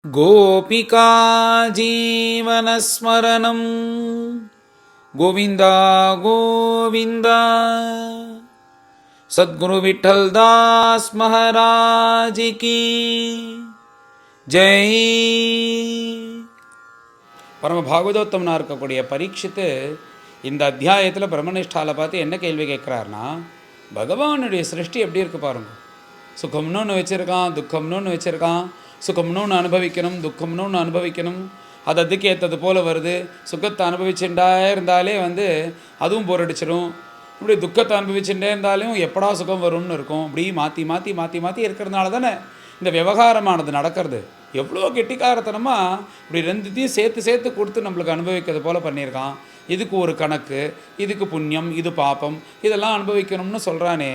गोपिका जीवनस्मरणं गोविन्दा गोविन्दा सद्गुरु विठ्ठलदास महाराज की ஜெய். பரம பாகவதோத்தமனாக இருக்கக்கூடிய பரீட்சித்து இந்த அத்தியாயத்தில் பிரம்மனிஷ்டாவில் பார்த்து என்ன கேள்வி கேட்குறாருன்னா, பகவானுடைய சிருஷ்டி எப்படி இருக்குது பாருங்க. சுகம்னு ஒன்று வச்சுருக்கான், துக்கம்னு ஒன்று வச்சுருக்கான். சுகம்னு ஒன்று அனுபவிக்கணும், துக்கம்னு ஒன்று அனுபவிக்கணும். அது அதுக்கு ஏற்றது போல் வருது. சுகத்தை அனுபவிச்சுட்டே இருந்தாலே அதுவும் போர் அடிச்சிடும். இப்படி துக்கத்தை அனுபவிச்சுட்டே இருந்தாலும் எப்படா சுகம் வரும்னு இருக்கும். இப்படி மாற்றி மாற்றி மாற்றி மாற்றி இருக்கிறதுனால தானே இந்த விவகாரமானது நடக்கிறது. எவ்வளோ கெட்டிக்காரத்தனமாக இப்படி ரெண்டுத்தையும் சேர்த்து சேர்த்து கொடுத்து நம்மளுக்கு அனுபவிக்கிறது போல் பண்ணியிருக்கான். இதுக்கு ஒரு கணக்கு, இதுக்கு புண்ணியம், இது பாப்பம், இதெல்லாம் அனுபவிக்கணும்னு சொல்கிறானே,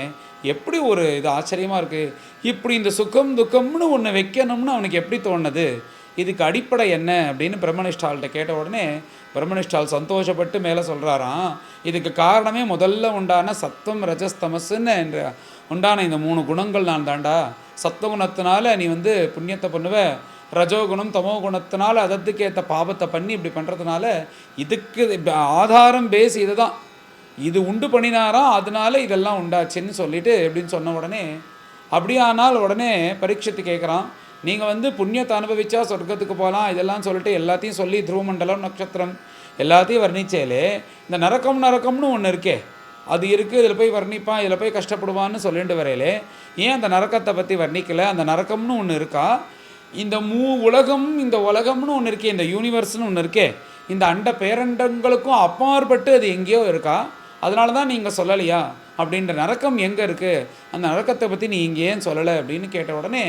எப்படி ஒரு இது ஆச்சரியமாக இருக்குது. இப்படி இந்த சுகம் துக்கம்னு ஒன்று வைக்கணும்னு அவனுக்கு எப்படி தோணுது, இதுக்கு அடிப்படை என்ன அப்படின்னு பிரம்மனிஷ்டால்கிட்ட கேட்ட உடனே பிரம்மனிஷ்டால் சந்தோஷப்பட்டு மேலே சொல்கிறாராம், இதுக்கு காரணமே முதல்ல உண்டான சத்தம் ரஜஸ்தமஸ்ன்னு என்ற உண்டான இந்த 3 குணங்கள் நான் தாண்டா. சத்துவகுணத்தினால நீ புண்ணியத்தை பண்ணுவ, ரஜோகுணம் தமோ குணத்தினால அதத்துக்கேற்ற பாபத்தை பண்ணி இப்படி பண்ணுறதுனால இதுக்கு ஆதாரம் பேஸ் இது தான். இது உண்டு பண்ணினாராம், அதனால இதெல்லாம் உண்டாச்சுன்னு சொல்லிட்டு எப்படின்னு சொன்ன உடனே, அப்படியானால் உடனே பரீட்சித்து கேட்குறான், நீங்கள் புண்ணியத்தை அனுபவிச்சா சொர்க்கத்துக்கு போகலாம் இதெல்லாம் சொல்லிட்டு எல்லாத்தையும் சொல்லி துருவமண்டலம் நட்சத்திரம் எல்லாத்தையும் வர்ணிச்சேலே, இந்த நரக்கம்னு ஒன்று இருக்கே, அது இருக்குது, இதில் போய் வர்ணிப்பான், இதில் போய் கஷ்டப்படுவான்னு சொல்லிட்டு வரையிலே ஏன் அந்த நரக்கத்தை பற்றி வர்ணிக்கலை? அந்த நரக்கம்னு ஒன்று இருக்கா? இந்த உலகம், இந்த உலகம்னு ஒன்று இருக்கே, இந்த யூனிவர்ஸ்னு ஒன்று இருக்கே, இந்த அண்ட பேரண்டங்களுக்கும் அப்பாற்பட்டு அது எங்கேயோ இருக்கா? அதனால தான் நீங்கள் சொல்லலையா அப்படின்ற நரக்கம் எங்கே இருக்குது, அந்த நரக்கத்தை பற்றி நீ இங்கே ஏன் சொல்லலை அப்படின்னு கேட்ட உடனே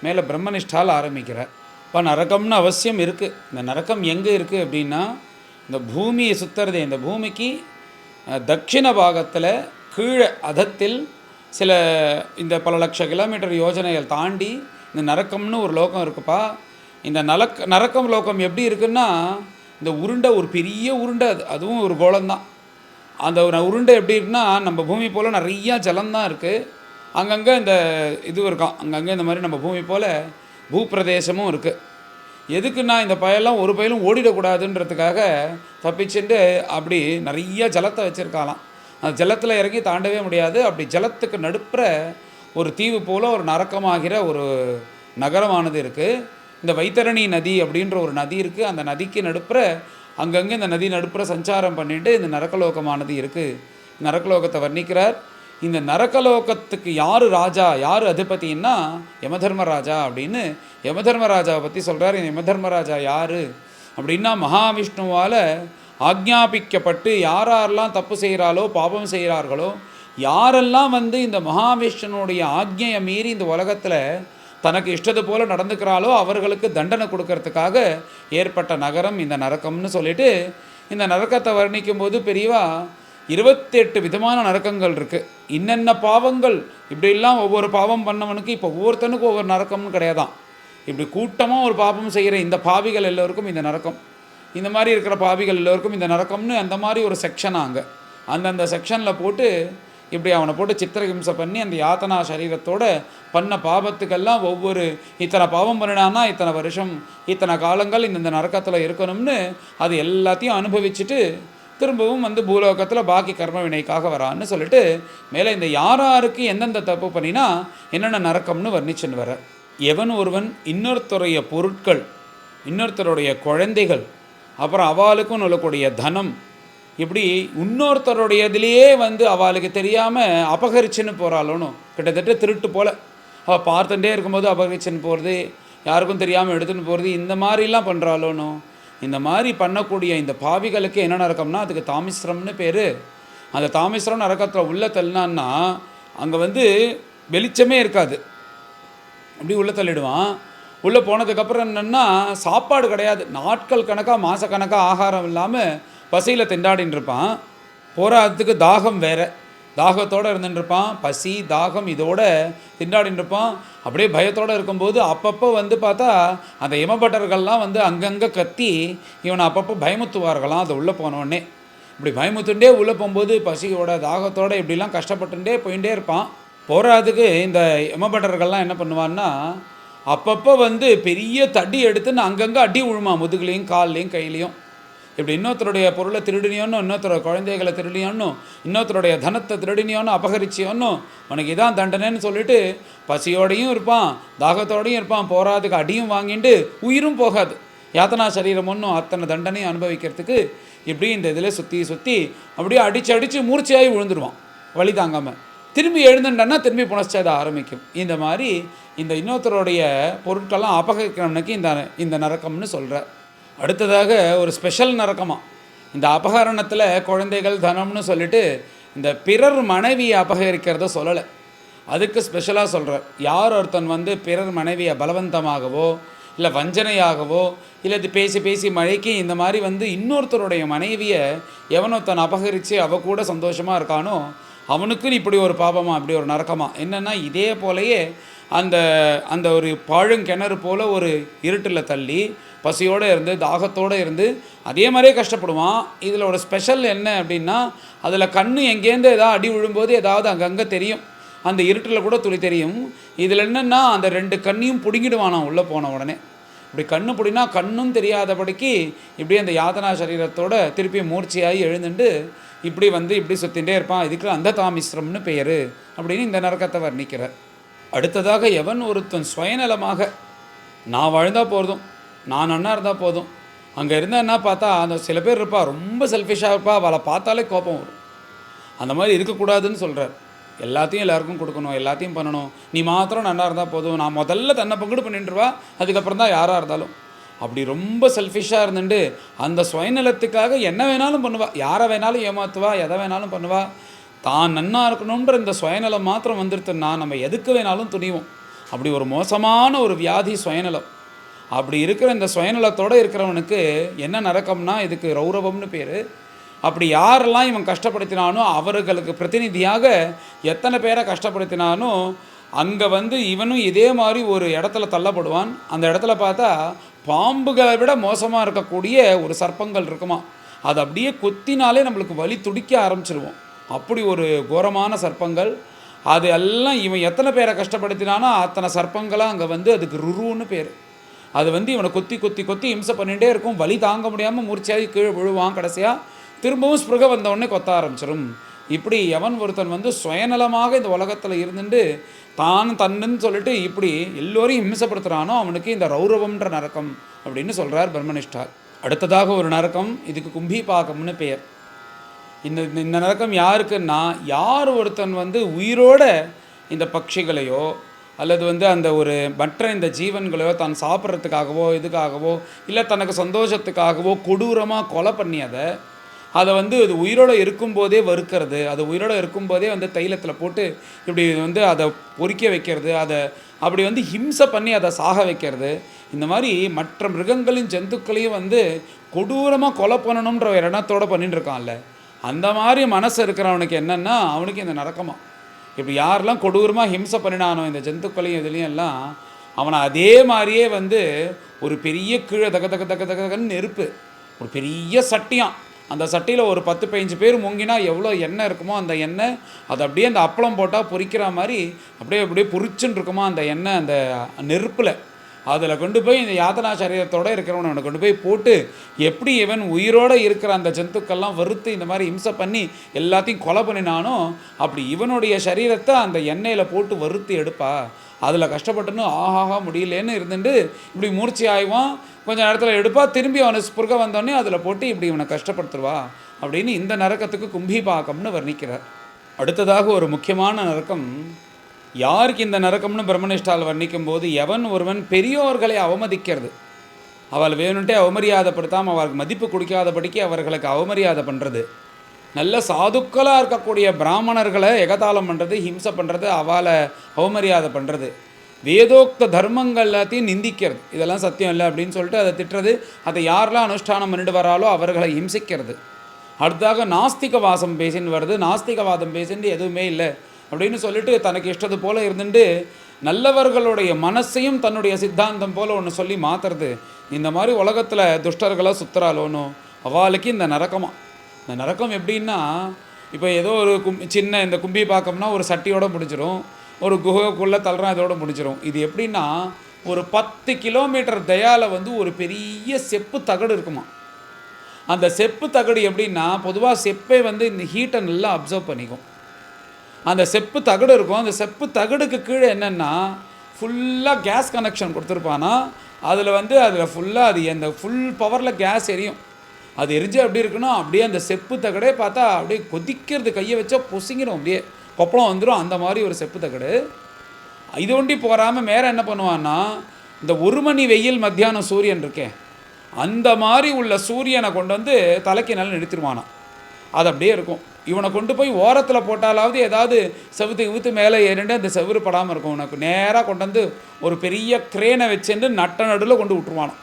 மேலே பிரம்மனிஷ்டால் ஆரம்பிக்கிறார். இப்போ நரக்கம்னு அவசியம் இருக்குது. இந்த நரக்கம் எங்கே இருக்குது அப்படின்னா, இந்த பூமியை சுற்றுறதே, இந்த பூமிக்கு தட்சிண பாகத்தில் கீழே அதத்தில் சில இந்த பல லட்ச கிலோமீட்டர் யோஜனைகள் தாண்டி இந்த நரக்கம்னு ஒரு லோகம் இருக்குப்பா. இந்த நரக்கம் லோகம் எப்படி இருக்குன்னா, இந்த உருண்டை ஒரு பெரிய உருண்டை, அதுவும் ஒரு கோளம்தான். அந்த ஒரு உருண்டை எப்படி இருக்குன்னா, நம்ம பூமி போல் நிறையா ஜலம்தான் இருக்குது. அங்கங்கே இந்த இது இருக்கான், அங்கங்கே இந்த மாதிரி நம்ம பூமி போல் பூப்பிரதேசமும் இருக்குது. எதுக்குன்னா, இந்த பயெல்லாம் ஒரு பயலும் ஓடிடக்கூடாதுன்றதுக்காக தப்பிச்சுட்டு அப்படி நிறைய ஜலத்தை வச்சுருக்காலாம். அந்த ஜலத்தில் இறங்கி தாண்டவே முடியாது. அப்படி ஜலத்துக்கு நடுப்புற ஒரு தீவு போல் ஒரு நரக்கமாகிற ஒரு நகரமானது இருக்குது. இந்த வைத்தரணி நதி அப்படின்ற ஒரு நதி இருக்குது. அந்த நதிக்கு நடுப்புற அங்கங்கே இந்த நதி நடுப்புற சஞ்சாரம் பண்ணிட்டு இந்த நரக்கலோகமானது இருக்குது. நரக்கலோகத்தை வர்ணிக்கிறார். இந்த நரக்கலோகத்துக்கு யார் ராஜா, யார் அதிபதினா யமதர்மராஜா அப்படின்னு யமதர்மராஜாவை பற்றி சொல்கிறார். இந்த யமதர்மராஜா யார் அப்படின்னா, மகாவிஷ்ணுவால் ஆக்ஞாபிக்கப்பட்டு யாரெல்லாம் தப்பு செய்கிறாளோ பாபம் செய்கிறார்களோ, யாரெல்லாம் இந்த மகாவிஷ்ணுனுடைய ஆக்ஞையை மீறி இந்த உலகத்தில் தனக்கு இஷ்டது போல் நடந்துக்கிறாளோ அவர்களுக்கு தண்டனை கொடுக்கறதுக்காக ஏற்பட்ட நகரம் இந்த நரக்கம்னு சொல்லிட்டு, இந்த நரக்கத்தை வர்ணிக்கும் போது பெரியவா 28 விதமான நரக்கங்கள் இருக்குது. இன்னென்ன பாவங்கள் இப்படிலாம் ஒவ்வொரு பாவம் பண்ணவனுக்கு இப்போ ஒவ்வொருத்தனுக்கும் ஒவ்வொரு நரக்கம்னு கிடையாதான். இப்படி கூட்டமாக ஒரு பாவம் செய்கிற இந்த பாவிகள் எல்லோருக்கும் இந்த நரக்கம், இந்த மாதிரி இருக்கிற பாவிகள் எல்லோருக்கும் இந்த நரக்கம்னு அந்த மாதிரி ஒரு செக்ஷனாக அந்தந்த செக்ஷனில் போட்டு இப்படி அவனை போட்டு சித்திரஹிம்சை பண்ணி அந்த யாத்தனா சரீரத்தோட பண்ண பாவத்துக்கெல்லாம் ஒவ்வொரு இத்தனை பாவம் பண்ணினான்னா இத்தனை வருஷம் இத்தனை காலங்கள் இந்த நரக்கத்தில் இருக்கணும்னு அது எல்லாத்தையும் அனுபவிச்சுட்டு திரும்பவும் பூலோகத்தில் பாக்கி கர்ம வினைக்காக வரான்னு சொல்லிட்டு மேலே இந்த யாராருக்கு எந்தெந்த தப்பு பண்ணினா என்னென்ன நரக்கம்னு வர்ணிச்சுன்னு வர. எவன் ஒருவன் இன்னொருத்தருடைய பொருட்கள், இன்னொருத்தருடைய குழந்தைகள், அப்புறம் அவளுக்கும் சொல்லக்கூடிய தனம், இப்படி இன்னொருத்தருடையதுலேயே அவளுக்கு தெரியாமல் அபகரிச்சுன்னு போகிறாளோன்னு, கிட்டத்தட்ட திருட்டு போல் அவள் பார்த்துட்டே இருக்கும்போது அபகரிச்சுன்னு போகிறது, யாருக்கும் தெரியாமல் எடுத்துன்னு போகிறது, இந்த மாதிரிலாம் பண்ணுறாளோன்னு. இந்த மாதிரி பண்ணக்கூடிய இந்த பாவிகளுக்கு என்ன நரக்கம்னா அதுக்கு தாமிஸ்ரம்னு பேர். அந்த தாமிஸ்ரம் நரக்கத்தில் உள்ள தள்ளினான்னா அங்கே வெளிச்சமே இருக்காது, அப்படி உள்ளே தள்ளிடுவான். உள்ளே போனதுக்கப்புறம் என்னென்னா சாப்பாடு கிடையாது, நாட்கள் கணக்காக மாதக்கணக்காக ஆகாரம் இல்லாமல் பசியில் திண்டாடின்னு இருப்பான். போராதுக்கு தாகம் வேறு, தாகத்தோடு இருந்துட்டுருப்பான். பசி தாகம் இதோட திண்டாடின்னு இருப்பான். அப்படியே பயத்தோடு இருக்கும்போது அப்பப்போ பார்த்தா அந்த யமபட்டர்கள்லாம் அங்கங்கே கத்தி இவனை அப்பப்போ பயமுத்துவார்களாம். அது உள்ளே போனோடனே இப்படி பயமுத்துண்டே உள்ளே போகும்போது பசியோட தாகத்தோடு இப்படிலாம் கஷ்டப்பட்டுட்டே போயிட்டே இருப்பான். போராதுக்கு இந்த யமபட்டர்கள்லாம் என்ன பண்ணுவான்னா, அப்பப்போ வந்து பெரிய தடி எடுத்துன்னு அங்கங்கே அடி விழுமா, முதுகுலையும் கால்லையும் கையிலையும். இப்படி இன்னொருத்தருடைய பொருளை திருடினியோன்னு, இன்னொருத்தரோட குழந்தைகளை திருடினியோன்னு, இன்னொருத்தருடைய தனத்தை திருடினியோன்னு, அபகரிச்சியோன்னு, உனக்கு இதான் தண்டனைன்னு சொல்லிட்டு பசியோடையும் இருப்பான், தாகத்தோடையும் இருப்பான், போராதுக்கு அடியும் வாங்கிட்டு உயிரும் போகாது. யாத்தனா சரீரம் ஒன்றும் அத்தனை தண்டனையும் அனுபவிக்கிறதுக்கு இப்படி இந்த இதில் சுற்றி சுற்றி அப்படியே அடித்து அடித்து மூர்ச்சையாகி விழுந்துருவான் வழி தாங்காமல். திரும்பி எழுந்துட்டான்னா திரும்பி புனశ్చேதம் ஆரம்பிக்கும். இந்த மாதிரி இந்த இன்னொருத்தருடைய பொருட்கள்லாம் அபகரிக்கிறவனுக்கு இந்த நரக்கம்னு சொல்கிறார். அடுத்ததாக ஒரு ஸ்பெஷல் நரக்கமாக இந்த அபகரணத்தில் குழந்தைகள் தனம்னு சொல்லிட்டு இந்த பிறர் மனைவியை அபகரிக்கிறத சொல்லலை, அதுக்கு ஸ்பெஷலாக சொல்கிறார். யார் ஒருத்தன் வந்து பிறர் மனைவியை பலவந்தமாகவோ இல்லை வஞ்சனையாகவோ இல்லை இது பேசி பேசி மழைக்கு இந்த மாதிரி வந்து இன்னொருத்தருடைய மனைவியை எவனொருத்தன் அபகரித்து அவ கூட சந்தோஷமாக இருக்கானோ அவனுக்குன்னு இப்படி ஒரு பாபமாக அப்படி ஒரு நரக்கமாக. என்னென்னா இதே போலையே அந்த அந்த ஒரு பாழுங்கிணறு போல் ஒரு இருட்டில் தள்ளி பசியோடு இருந்து தாகத்தோடு இருந்து அதே மாதிரியே கஷ்டப்படுவான். இதில் ஒரு ஸ்பெஷல் என்ன அப்படின்னா, அதில் கண் எங்கேருந்து ஏதாவது அடி விழும்போது ஏதாவது அங்கங்கே தெரியும், அந்த இருட்டில் கூட துளி தெரியும். இதில் என்னென்னா அந்த 2 கண்ணையும் பிடுங்கிடுவானான் உள்ளே போன உடனே. இப்படி கண்ணு பிடினா கண்ணும் தெரியாதபடிக்கு இப்படி அந்த யாதனா சரீரத்தோட திருப்பி மூர்ச்சையாகி எழுந்துட்டு இப்படி வந்து இப்படி சுற்றிகிட்டே இருப்பான். இதுக்கு அந்த தாமிஸ்ரம்னு பெயர் அப்படின்னு இந்த நரக்கத்தை வர்ணிக்கிறார். அடுத்ததாக எவன் ஒருத்தன் சுயநலமாக நான் வாழ்ந்தால் போதும், நான் நன்னா இருந்தால் போதும், அங்கே இருந்தால் என்ன பார்த்தா அந்த சில பேர் இருப்பா ரொம்ப செல்ஃபிஷாக இருப்பா, அவளை பார்த்தாலே கோபம் வரும். அந்த மாதிரி இருக்கக்கூடாதுன்னு சொல்கிறார். எல்லாத்தையும் எல்லாருக்கும் கொடுக்கணும், எல்லாத்தையும் பண்ணணும், நீ மாத்திரம் நல்லா இருந்தால் போதும், நான் முதல்ல தன்னை பங்குடு பண்ணிட்டுருவா, அதுக்கப்புறம் தான் யாராக இருந்தாலும். அப்படி ரொம்ப செல்ஃபிஷாக இருந்துட்டு அந்த சுயநலத்துக்காக என்ன வேணாலும் பண்ணுவாள், யாரை வேணாலும் ஏமாற்றுவா, எதை வேணாலும் பண்ணுவா. தான் நன்னா இருக்கணுன்ற இந்த சுயநலம் மாத்திரம் வந்துடுத்துன்னா நம்ம எதுக்கு வேணாலும் துணிவோம். அப்படி ஒரு மோசமான ஒரு வியாதி சுயநலம். அப்படி இருக்கிற இந்த சுயநலத்தோடு இருக்கிறவனுக்கு என்ன நரக்கம்னா இதுக்கு ரௌரவம்னு பேர். அப்படி யாரெல்லாம் இவன் கஷ்டப்படுத்தினானோ அவர்களுக்கு பிரதிநிதியாக எத்தனை பேரை கஷ்டப்படுத்தினானோ அங்கே வந்து இவனும் இதே மாதிரி ஒரு இடத்துல தள்ளப்படுவான். அந்த இடத்துல பார்த்தா பாம்புகளை விட மோசமாக இருக்கக்கூடிய ஒரு சர்ப்பங்கள் இருக்குமா, அது அப்படியே கொத்தினாலே நம்மளுக்கு வலி துடிக்க ஆரம்பிச்சிருவோம். அப்படி ஒரு கோரமான சர்ப்பங்கள். அது எல்லாம் இவன் எத்தனை பேரை கஷ்டப்படுத்தினானோ அத்தனை சர்ப்பங்களாக அங்கே வந்து அதுக்கு ருருன்னு பேர். அது வந்து இவனை கொத்தி கொத்தி கொத்தி இம்சை பண்ணிகிட்டே இருக்கும். வலி தாங்க முடியாமல் மூர்ச்சையாகி கீழே விழுவான். கடைசியாக திரும்பவும் ஸ்பிருக வந்தவுடனே கொத்த ஆரம்பிச்சிடும். இப்படி எவன் ஒருத்தன் வந்து சுயநலமாக இந்த உலகத்தில் இருந்துட்டு தான் தன்னுன்னு சொல்லிட்டு இப்படி எல்லோரையும் இம்சப்படுத்துகிறானோ அவனுக்கு இந்த ரௌரவம்ன்ற நரக்கம் அப்படின்னு சொல்கிறார் பிரம்மனிஷ்டார். அடுத்ததாக ஒரு நரக்கம், இதுக்கு கும்பிபாகம்னு பெயர். இந்த நரக்கம் யாருக்குன்னா, யார் ஒருத்தன் வந்து உயிரோட இந்த பட்சிகளையோ அல்லது வந்து அந்த ஒரு மற்ற இந்த ஜீவன்களையோ தான் சாப்பிட்றதுக்காகவோ இதுக்காகவோ இல்லை தனக்கு சந்தோஷத்துக்காகவோ கொடூரமாக கொலை பண்ணி அதை வந்து அது உயிரோடு இருக்கும்போதே வறுக்கிறது, அது உயிரோடு இருக்கும்போதே வந்து தைலத்தில் போட்டு இப்படி வந்து அதை பொறிக்க வைக்கிறது, அதை அப்படி வந்து ஹிம்சை பண்ணி அதை சாக வைக்கிறது, இந்த மாதிரி மற்ற மிருகங்களையும் ஜந்துக்களையும் வந்து கொடூரமாக கொலை பண்ணணுன்ற ஒரு எண்ணத்தோடு பண்ணிட்டு இருக்கான்ல, அந்த மாதிரி மனசு இருக்கிறவனுக்கு என்னென்னா அவனுக்கு இந்த நரக்கமாக. இப்படி யாரெல்லாம் கொடூரமாக ஹிம்சை பண்ணினானோ இந்த ஜந்துக்களையும் இதுலேயும் எல்லாம் அவனை அதே மாதிரியே வந்து ஒரு பெரிய கீழே தக தக தக தகன்னு நெருப்பு, ஒரு பெரிய சட்டியான், அந்த சட்டியில் ஒரு 10-15 பேர் முங்கினா எவ்வளோ எண்ணெய் இருக்குமோ அந்த எண்ணெய் அது அப்படியே அந்த அப்பளம் போட்டால் பொரிக்கிற மாதிரி அப்படியே அப்படியே பொரிச்சுன்னு இருக்குமோ அந்த எண்ணெய் அந்த நெருப்பில். அதில் கொண்டு போய் இந்த யாதனா சரீரத்தோடு இருக்கிறவனை அவனை கொண்டு போய் போட்டு எப்படி இவன் உயிரோடு இருக்கிற அந்த ஜந்துக்கள்லாம் வறுத்து இந்த மாதிரி இம்சை பண்ணி எல்லாத்தையும் கொலை பண்ணினானோ அப்படி இவனுடைய சரீரத்தை அந்த எண்ணெயில் போட்டு வறுத்து எடுப்பா. அதில் கஷ்டப்பட்டுன்னு ஆஹாஹா முடியலேன்னு இருந்துட்டு இப்படி மூர்ச்சி ஆய்வான். கொஞ்சம் நேரத்தில் எடுப்பா, திரும்பி அவனை ஸ்புருக வந்தோடனே அதில் போட்டு இப்படி இவனை கஷ்டப்படுத்துவா அப்படின்னு இந்த நரக்கத்துக்கு கும்பிபாகம்னு வர்ணிக்கிறார். அடுத்ததாக ஒரு முக்கியமான நரக்கம், யாருக்கு இந்த நரக்கம்னு பிரம்மனிஷ்டால் வர்ணிக்கும் போது எவன் ஒருவன் பெரியோர்களை அவமதிக்கிறது, அவள் வேணுன்ட்டே அவமரியாதைப்படுத்தாமல் அவருக்கு மதிப்பு கொடுக்காதபடிக்கு அவர்களுக்கு அவமரியாதை பண்ணுறது, நல்ல சாதுக்களாக இருக்கக்கூடிய பிராமணர்களை எகதாளம் பண்ணுறது, ஹிம்சை பண்ணுறது, அவளை அவமரியாதை பண்ணுறது, வேதோக்த தர்மங்கள் எல்லாத்தையும் நிந்திக்கிறது, இதெல்லாம் சத்தியம் இல்லை அப்படின்னு சொல்லிட்டு அதை திட்டுறது, அதை யாரெல்லாம் அனுஷ்டானம் பண்ணிட்டு வராலோ அவர்களை ஹிம்சிக்கிறது. அடுத்தாக நாஸ்திக வாசம் பேசின்னு வருது, நாஸ்திகவாதம் பேசின்னு எதுவுமே இல்லை அப்படின்னு சொல்லிட்டு தனக்கு இஷ்டது போல் இருந்துட்டு நல்லவர்களுடைய மனசையும் தன்னுடைய சித்தாந்தம் போல் ஒன்று சொல்லி மாற்றுறது. இந்த மாதிரி உலகத்தில் துஷ்டர்களாக சுற்றுறாலோனோ அவளுக்கு இந்த நரக்கமாக. இந்த நரக்கம் எப்படின்னா, இப்போ ஏதோ ஒரு சின்ன இந்த கும்பி பாக்கம்னா ஒரு சட்டியோடு முடிச்சிடும், ஒரு குகைக்குள்ளே தள்ளுறான் இதோடு முடிச்சிடும். இது எப்படின்னா ஒரு 10 கிலோமீட்டர் தயால வந்து ஒரு பெரிய செப்பு தகடு இருக்குமா. அந்த செப்பு தகடு எப்படின்னா, பொதுவாக செப்பை வந்து இந்த ஹீட்டை நல்லா அப்சர்வ் பண்ணிக்கும். அந்த செப்பு தகடு இருக்கும். அந்த செப்பு தகடுக்கு கீழே என்னென்னா ஃபுல்லாக கேஸ் கனெக்ஷன் கொடுத்துருப்பானா. அதில் ஃபுல்லாக அது அந்த ஃபுல் பவரில் கேஸ் எரியும். அது எரிஞ்சு எப்படி இருக்குன்னா, அப்படியே அந்த செப்பு தகடே பார்த்தா அப்படியே கொதிக்கிறது, கையை வச்சா பொசுங்கிடும், அப்படியே கொப்பளம் வந்துடும். அந்த மாதிரி ஒரு செப்பு தகடு. இது ஒண்டி போகாமல் மேலே என்ன பண்ணுவான்னா, இந்த 1 மணி வெயில் மத்தியானம் சூரியன் இருக்கே, அந்த மாதிரி உள்ள சூரியனை கொண்டு வந்து தலைக்கு நல்லா நிறுத்திடுவானா. அது அப்படியே இருக்கும். இவனை கொண்டு போய் ஓரத்தில் போட்டாலாவது ஏதாவது செவுத்து மேலே ஏறிண்டு அந்த செவுறு படாமல் இருக்கும். உனக்கு நேராக கொண்டு வந்து ஒரு பெரிய கிரேனை வச்சுட்டு நடுவில் கொண்டு விட்டுருவானோ.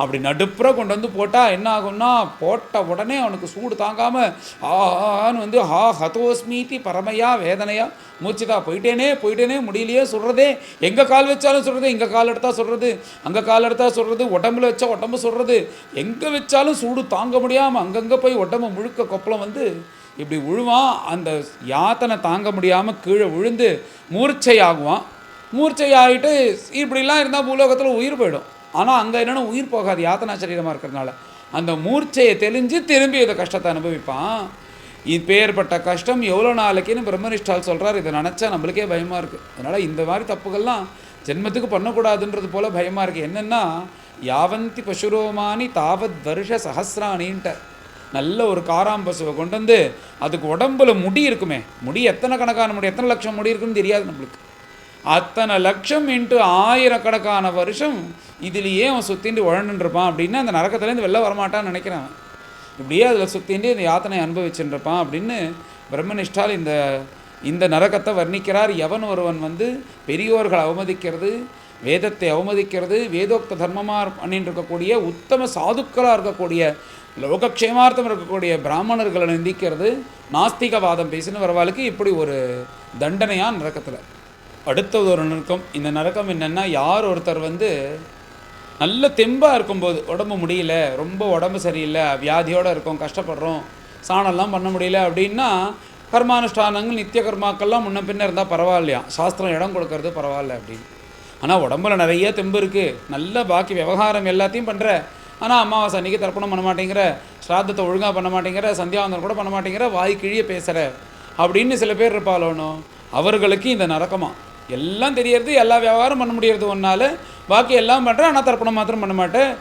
அப்படி நடுப்புற கொண்டு வந்து போட்டால் என்ன ஆகும்னா, போட்ட உடனே அவனுக்கு சூடு தாங்காமல் ஆன்னு வந்து ஹதோஸ்மீதி பரமையா வேதனையா மூச்சுதா போயிட்டேனே முடியலையே, சுடுறதே, எங்கே கால் வச்சாலும் சுடுறது, இங்கே கால் எடுத்தால் சுடுறது, அங்கே கால் எடுத்தால் சுடுறது, உடம்புல வச்சா உடம்பு சுடுறது, எங்கே வச்சாலும் சூடு தாங்க முடியாமல் அங்கங்கே போய் உடம்பு முழுக்க கொப்பளம் வந்து இப்படி விழுவான். அந்த யாத்தனை தாங்க முடியாமல் கீழே விழுந்து மூர்ச்சை ஆகுவான். மூர்ச்சை ஆகிட்டு இப்படிலாம் இருந்தால் பூலோகத்தில் உயிர் போயிடும். ஆனால் அங்கே என்னென்னா உயிர் போகாது, யாத்தனா சரீரமாக இருக்கிறதுனால. அந்த மூர்ச்சையை தெளிஞ்சு திரும்பி இதை கஷ்டத்தை அனுபவிப்பான். இப்பேற்பட்ட கஷ்டம் எவ்வளோ நாளைக்குன்னு பிரம்மனிஷ்டால் சொல்கிறார். இதை நினச்சா நம்மளுக்கே பயமாக இருக்குது. அதனால் இந்த மாதிரி தப்புகள்லாம் ஜென்மத்துக்கு பண்ணக்கூடாதுன்றது போல் பயமாக இருக்குது. என்னென்னா, யாவந்தி பசுரோமானி தாவத் வருஷ சஹசிரானின்ட்ட நல்ல ஒரு காராம்பசுவை கொண்டு வந்து அதுக்கு உடம்புல முடி இருக்குமே, முடி எத்தனை கணக்கான முடி, எத்தனை லட்சம் முடி இருக்குன்னு தெரியாது நம்மளுக்கு. அத்தனை லட்சம் இன்ட்டு ஆயிரக்கணக்கான வருஷம் இதுலேயே அவன் சுற்றிட்டு உழண்டுருப்பான். அப்படின்னா அந்த நரக்கத்துலேருந்து வெளில வரமாட்டான்னு நினைக்கிறான். இப்படியே அதில் சுற்றிட்டு இந்த யாத்தனை அனுபவிச்சுருப்பான் அப்படின்னு பிரம்மனிஷ்டால் இந்த நரகத்தை வர்ணிக்கிறார். எவன் ஒருவன் வந்து பெரியோர்கள் அவமதிக்கிறது, வேதத்தை அவமதிக்கிறது, வேதோக்த தர்மமாக பண்ணிட்டு இருக்கக்கூடிய உத்தம சாதுக்களாக இருக்கக்கூடிய லோகக்ஷேமார்த்தம் இருக்கக்கூடிய பிராமணர்களை நிந்திக்கிறது, நாஸ்திகவாதம் பேசின்னு வரவாளுக்கு இப்படி ஒரு தண்டனையாக நரக்கத்தில். அடுத்தது ஒரு நரக்கம். இந்த நரக்கம் என்னென்னா, யார் ஒருத்தர் வந்து நல்ல தெம்பாக இருக்கும்போது, உடம்பு முடியல, ரொம்ப உடம்பு சரியில்லை, வியாதியோடு இருக்கோம், கஷ்டப்படுறோம், சாணம்லாம் பண்ண முடியல அப்படின்னா, கர்மானுஷ்டானங்கள் நித்திய கர்மாக்கள்லாம் முன்ன பின்ன இருந்தால் பரவாயில்லையா, சாஸ்திரம் இடம் கொடுக்கறது பரவாயில்ல அப்படின்னு. ஆனால் உடம்புல நிறைய தெம்பு இருக்குது, நல்ல பாக்கி விவகாரம் எல்லாத்தையும் பண்ணுற, ஆனால் அமாவாசை அன்றைக்கி தர்ப்பணம் பண்ண மாட்டேங்கிற, ஸ்ராத்தத்தை ஒழுங்காக பண்ண மாட்டேங்கிற, சந்தியாவந்தனம் கூட பண்ண மாட்டேங்கிற, வாய் கிழிய பேசுகிற அப்படின்னு சில பேர் இருப்பாளோனோ, அவர்களுக்கு இந்த நரக்கமாக எல்லாம் தெரியறது, எல்லா வியாபாரம் பண்ண முடியறது ஒன்றால், பாக்கி எல்லாம் பண்ணுறேன், ஆனால் தர்ப்பணம் மாத்திரம் பண்ண மாட்டேன்,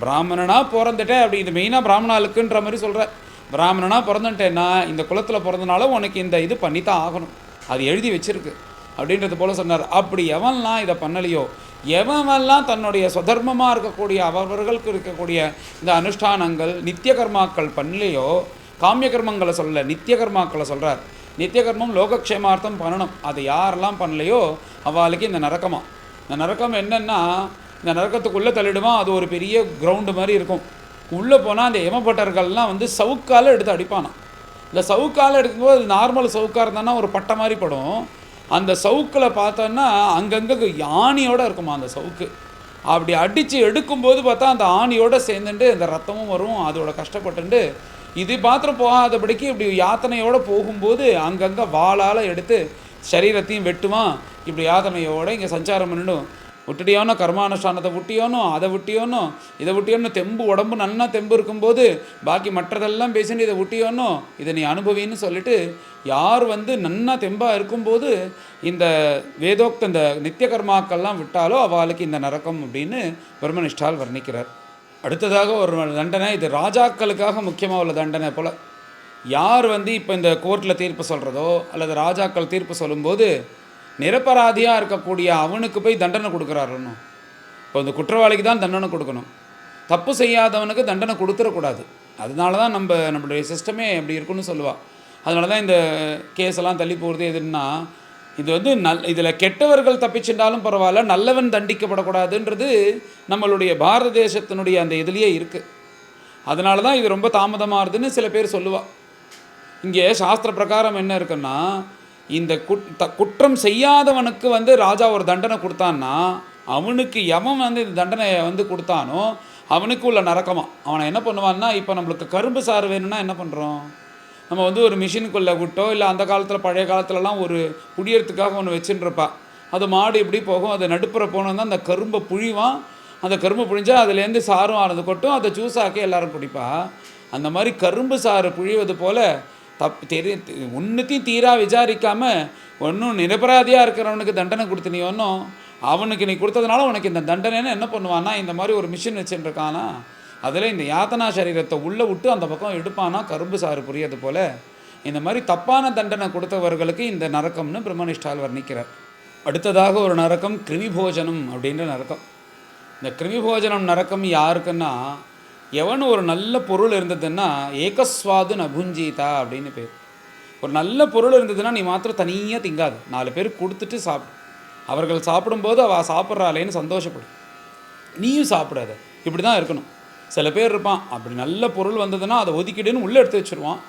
பிராமணனாக பிறந்துட்டேன் அப்படி. இது மெயினாக பிராமணாளுக்குன்ற மாதிரி சொல்கிறேன். பிராமணனாக பிறந்துட்டேன்னா இந்த குலத்தில் பிறந்தனால உனக்கு இந்த இது பண்ணித்தான் ஆகணும், அது எழுதி வச்சிருக்கு அப்படின்றது போல் சொன்னார். அப்படி எவன்லாம் இதை பண்ணலையோ, எவன்லாம் தன்னுடைய சுதர்மமாக இருக்கக்கூடிய அவர்களுக்கு இருக்கக்கூடிய இந்த அனுஷ்டானங்கள் நித்திய கர்மாக்கள் பண்ணலையோ, காமிய கர்மங்களை சொல்லலை, நித்திய கர்மாக்களை சொல்கிறார். நித்திய கர்மம் லோகக்ஷேமார்த்தம் பண்ணணும், அதை யாரெல்லாம் பண்ணலையோ அவளுக்கு இந்த நரக்கமாக. இந்த நரக்கம் என்னென்னா, இந்த நரக்கத்துக்குள்ளே தள்ளிடுவான். அது ஒரு பெரிய கிரவுண்டு மாதிரி இருக்கும். உள்ளே போனால் அந்த யமபட்டர்கள்லாம் வந்து சவுக்கால் எடுத்து அடிப்பானான். இந்த சவுக்கால் எடுக்கும்போது அது நார்மல் சவுக்காக இருந்தானா ஒரு பட்டை மாதிரி படும். அந்த சவுக்கில் பார்த்தோன்னா அங்கங்கே ஆணியோடு இருக்குமா அந்த சவுக்கு. அப்படி அடித்து எடுக்கும்போது பார்த்தா அந்த ஆணியோடு சேர்ந்துட்டு இந்த ரத்தமும் வரும். அதோட கஷ்டப்பட்டுண்டு இது பாத்திரம் போகாதபடிக்கு இப்படி யாத்தனையோடு போகும்போது அங்கங்கே வாளால் எடுத்து சரீரத்தையும் வெட்டுவான். இப்படி யாத்தனையோடு இங்கே சஞ்சாரம் பண்ணிடும். விட்டுட்டியோனோ கர்மானுஷ்டானத்தை விட்டியோனோ, அதை விட்டியோனோ, இதை விட்டியோனோ, தெம்பு உடம்பு நல்லா தெம்பு இருக்கும்போது பாக்கி மற்றதெல்லாம் பேசிட்டு இதை விட்டியோனோ, இதை நீ அனுபவின்னு சொல்லிட்டு, யார் வந்து நன்னா தெம்பாக இருக்கும்போது இந்த வேதோக்த இந்த நித்திய கர்மாக்கள்லாம் விட்டாலோ அவளுக்கு இந்த நரக்கம் அப்படின்னு பிரம்மனிஷ்டால் வர்ணிக்கிறார். அடுத்ததாக ஒரு தண்டனை, இது ராஜாக்களுக்காக முக்கியமாக உள்ள தண்டனை போல். யார் வந்து இப்போ இந்த கோர்ட்டில் தீர்ப்பு சொல்கிறதோ அல்லது ராஜாக்கள் தீர்ப்பு சொல்லும்போது நிரபராதியாக இருக்கக்கூடிய அவனுக்கு போய் தண்டனை கொடுக்குறாருன்னு, இப்போ இந்த குற்றவாளிக்கு தான் தண்டனை கொடுக்கணும், தப்பு செய்யாதவனுக்கு தண்டனை கொடுத்துடக்கூடாது. அதனால தான் நம்மளுடைய சிஸ்டமே அப்படி இருக்குன்னு சொல்லுவாள். அதனால தான் இந்த கேஸெல்லாம் தள்ளி போகிறது எதுன்னா, இது வந்து இதில் கெட்டவர்கள் தப்பிச்சுட்டாலும் பரவாயில்ல, நல்லவன் தண்டிக்கப்படக்கூடாதுன்றது நம்மளுடைய பாரத தேசத்தினுடைய அந்த இதுலேயே இருக்குது. அதனால தான் இது ரொம்ப தாமதமாகுதுன்னு சில பேர் சொல்லுவாள். இங்கே சாஸ்திர பிரகாரம் என்ன இருக்குன்னா, இந்த குற்றம் செய்யாதவனுக்கு வந்து ராஜா ஒரு தண்டனை கொடுத்தான்னா, அவனுக்கு எவன் வந்து இந்த தண்டனையை வந்து கொடுத்தானோ அவனுக்கு உள்ள நரக்கமாக. அவனை என்ன பண்ணுவான்னா, இப்போ நம்மளுக்கு கரும்பு சாறு வேணும்னா என்ன பண்ணுறோம், நம்ம வந்து ஒரு மிஷினுக்குள்ளே விட்டோ இல்லை அந்த காலத்தில் பழைய காலத்துலலாம் ஒரு குடியறதுக்காக ஒன்று வச்சுட்டுருப்பா. அது மாடு இப்படி போகும், அது நடுப்புற போனோம்னா அந்த கரும்பை புழிவான், அந்த கரும்பு புழிஞ்சால் அதுலேருந்து சாரும் ஆனது கொட்டும், அதை ஜூஸாக்கி எல்லாரும் குடிப்பா. அந்த மாதிரி கரும்பு சாறு புழிவது போல் ஒன்றுத்தையும் தீரா விசாரிக்காமல் ஒன்றும் நிரபராதியாக இருக்கிறவனுக்கு தண்டனை கொடுத்து நீ ஒன்றும் அவனுக்கு நீ கொடுத்ததுனால உனக்கு இந்த தண்டனைன்னு என்ன பண்ணுவான்னா, இந்த மாதிரி ஒரு மிஷின் வச்சுருக்கானா, அதில் இந்த யாத்தனா சரீரத்தை உள்ளே விட்டு அந்த பக்கம் எடுப்பானா கரும்பு சாறு புரியது போல் இந்த மாதிரி தப்பான தண்டனை கொடுத்தவர்களுக்கு இந்த நரக்கம்னு பிரம்மனிஷ்டால் வர்ணிக்கிறார். அடுத்ததாக ஒரு நரக்கம் கிருமிபோஜனம் அப்படின்ற நரக்கம். இந்த கிருமிபோஜனம் நரக்கம் யாருக்குன்னா, எவன் ஒரு நல்ல பொருள் இருந்ததுன்னா ஏகஸ்வாது நபுஞ்சீதா அப்படின்னு பேர். ஒரு நல்ல பொருள் இருந்ததுன்னா நீ மாத்திரம் தனியாக திங்காது, 4 பேருக்கு கொடுத்துட்டு சாப்பிடு. அவர்கள் சாப்பிடும்போது அவள் சாப்பிட்றாளேன்னு சந்தோஷப்படும், நீயும் சாப்பிடாத. இப்படி தான் இருக்கணும். சில பேர் இருப்பான், அப்படி நல்ல பொருள் வந்ததுன்னா அதை ஒதுக்கிடுன்னு உள்ளே எடுத்து வச்சுருவான்,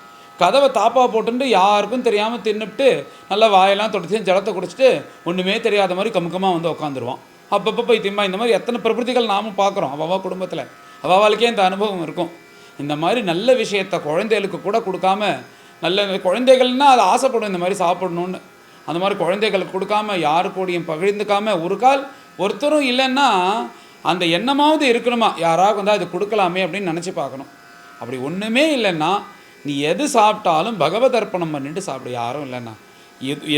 கதவை தாப்பா போட்டுட்டு யாருக்கும் தெரியாமல் தின்னுட்டு நல்லா வாயெல்லாம் தொடச்சி ஜலத்தை குடிச்சிட்டு ஒன்றுமே தெரியாத மாதிரி கமுக்கமாக வந்து உட்காந்துருவான். அப்பப்போ போய் திம்மா. இந்த மாதிரி எத்தனை பிரபுத்திகள் நாமும் பார்க்குறோம். அவள் குடும்பத்தில் அவளுக்கே இந்த அனுபவம் இருக்கும். இந்த மாதிரி நல்ல விஷயத்தை குழந்தைகளுக்கு கூட கொடுக்காம, நல்ல குழந்தைகள்னால் அது ஆசைப்படும் இந்த மாதிரி சாப்பிடணுன்னு, அந்த மாதிரி குழந்தைகளுக்கு கொடுக்காம யாரு கூடயும் பகிர்ந்துக்காம, ஒரு கால் ஒருத்தரும் இல்லைன்னா அந்த எண்ணமாவது இருக்கணுமா, யாராவது வந்தால் அது கொடுக்கலாமே அப்படின்னு நினச்சி பார்க்கணும். அப்படி ஒன்றுமே இல்லைன்னா நீ எது சாப்பிட்டாலும் பகவத் அர்ப்பணம் பண்ணிட்டு சாப்பிடு. யாரும் இல்லைன்னா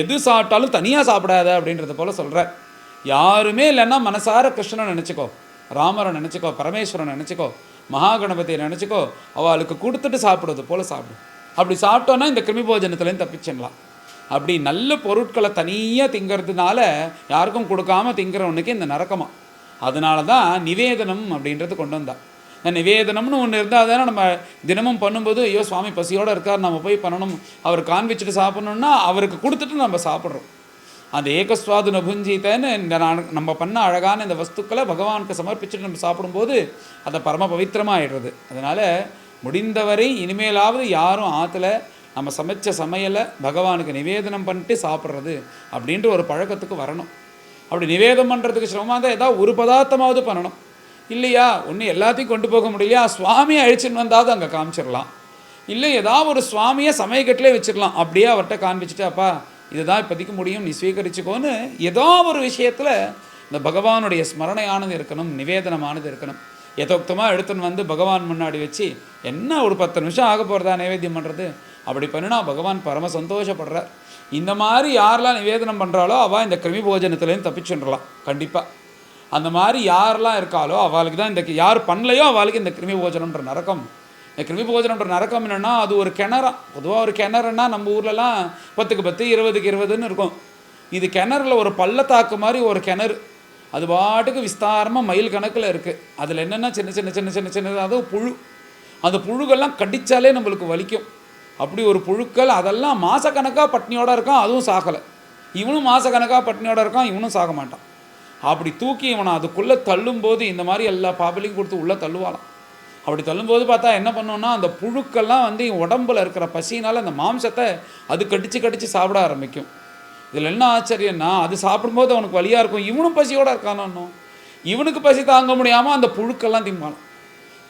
எது சாப்பிட்டாலும் தனியாக சாப்பிடாத அப்படின்றத போல் சொல்கிற. யாருமே இல்லைன்னா மனசார கிருஷ்ணனை நினச்சிக்கோ, ராமரை நினச்சிக்கோ, பரமேஸ்வரனை நினச்சிக்கோ, மகாகணபதியை நினச்சிக்கோ, அவளுக்கு கொடுத்துட்டு சாப்பிடுவது போல் சாப்பிடு. அப்படி சாப்பிட்டோன்னா இந்த கிருமி போஜனத்துலேருந்து தப்பிச்சிடலாம். அப்படி நல்ல பொருட்களை தனியாக திங்கிறதுனால யாருக்கும் கொடுக்காம திங்கிறவனுக்கு இந்த நரக்கமா. அதனால தான் நிவேதனம் அப்படின்றது கொண்டு வந்தான். இந்த நிவேதனம்னு ஒன்று இருந்தால் தானே நம்ம தினமும் பண்ணும்போது, ஐயோ சுவாமி பசியோடு இருக்கார், நம்ம போய் பண்ணணும், அவர் காண்பிச்சுட்டு சாப்பிட்ணுன்னா அவருக்கு கொடுத்துட்டு நம்ம சாப்பிட்றோம். அந்த ஏகஸ்வாது நபுஞ்சீத்தன்னு இந்த நம்ம பண்ண அழகான இந்த வஸ்துக்களை பகவானுக்கு சமர்ப்பிச்சுட்டு நம்ம சாப்பிடும்போது அதை பரம பவித்திரமாக ஆகிடுறது. அதனால் முடிந்தவரை இனிமேலாவது யாரும் ஆற்றுல நம்ம சமைச்ச சமையலை பகவானுக்கு நிவேதனம் பண்ணிட்டு சாப்பிட்றது அப்படின்ற ஒரு பழக்கத்துக்கு வரணும். அப்படி நிவேதம் பண்ணுறதுக்கு சிரமமாக இருந்தால் ஏதாவது ஒரு பதார்த்தமாவது பண்ணணும். இல்லையா, ஒன்று எல்லாத்தையும் கொண்டு போக முடியலையா, சுவாமியை அழிச்சுன்னு வந்தாவது அங்கே காமிச்சிடலாம். இல்லை ஏதாவது ஒரு சுவாமியை சமயக்கட்டிலே வச்சிடலாம். அப்படியே அவர்கிட்ட காண்பிச்சுட்டு, அப்பா இதுதான் இப்போதைக்கு முடியும், நீ ஸ்வீகரிச்சுக்கோன்னு ஏதோ ஒரு விஷயத்தில் இந்த பகவானுடைய ஸ்மரணையானது இருக்கணும், நிவேதனமானது இருக்கணும். யதோக்தமாக எடுத்துன்னு வந்து பகவான் முன்னாடி வச்சு என்ன ஒரு 10 நிமிஷம் ஆக போகிறதா நைவேத்தியம் பண்ணுறது, அப்படி பண்ணினா பகவான் பரம சந்தோஷப்படுறார். இந்த மாதிரி யாரெல்லாம் நிவேதனம் பண்ணுறாளோ அவள் இந்த கிருமி போஜனத்துலேருந்து தப்பிச்சுடலாம் கண்டிப்பாக. அந்த மாதிரி யாரெல்லாம் இருக்காளோ அவளுக்கு தான் இந்த, யார் பண்ணலையோ அவளுக்கு இந்த கிருமி போஜனம்ன்ற நரக்கம். இந்த கிருமி போஜனம்ன்ற நரக்கம் என்னென்னா, அது ஒரு கிணறா. பொதுவாக ஒரு கிணறுன்னா நம்ம ஊர்லலாம் 10க்கு 10 20க்கு 20ன்னு இருக்கும். இது கிணறுல ஒரு பள்ளத்தாக்கு மாதிரி ஒரு கிணறு, அது பாட்டுக்கு விஸ்தாரமாக மைல் கணக்கில் இருக்குது. அதில் என்னென்னா சின்ன சின்ன சின்ன சின்ன சின்னதாக புழு, அந்த புழுக்கெல்லாம் கடித்தாலே நம்மளுக்கு வலிக்கும். அப்படி ஒரு புழுக்கள், அதெல்லாம் மாதக்கணக்காக பட்னியோடு இருக்கான், அதுவும் சாகலை. இவனும் மாதக்கணக்காக பட்னியோடு இருக்கான், இவனும் சாக மாட்டான். அப்படி தூக்கி இவனை அதுக்குள்ளே தள்ளும்போது இந்த மாதிரி எல்லா பாபிலையும் கொடுத்து உள்ளே தள்ளுவாளாம். அப்படி தள்ளும்போது பார்த்தா என்ன பண்ணோன்னா, அந்த புழுக்கெல்லாம் வந்து இவன் உடம்புல இருக்கிற பசினால் அந்த மாம்சத்தை அது கடித்து சாப்பிட ஆரம்பிக்கும். இதில் என்ன ஆச்சரியன்னா, அது சாப்பிடும்போது அவனுக்கு வலியாக இருக்கும், இவனும் பசியோடு இருக்கானோ, இவனுக்கு பசி தாங்க முடியாமல் அந்த புழுக்கெல்லாம் திம்பானான்.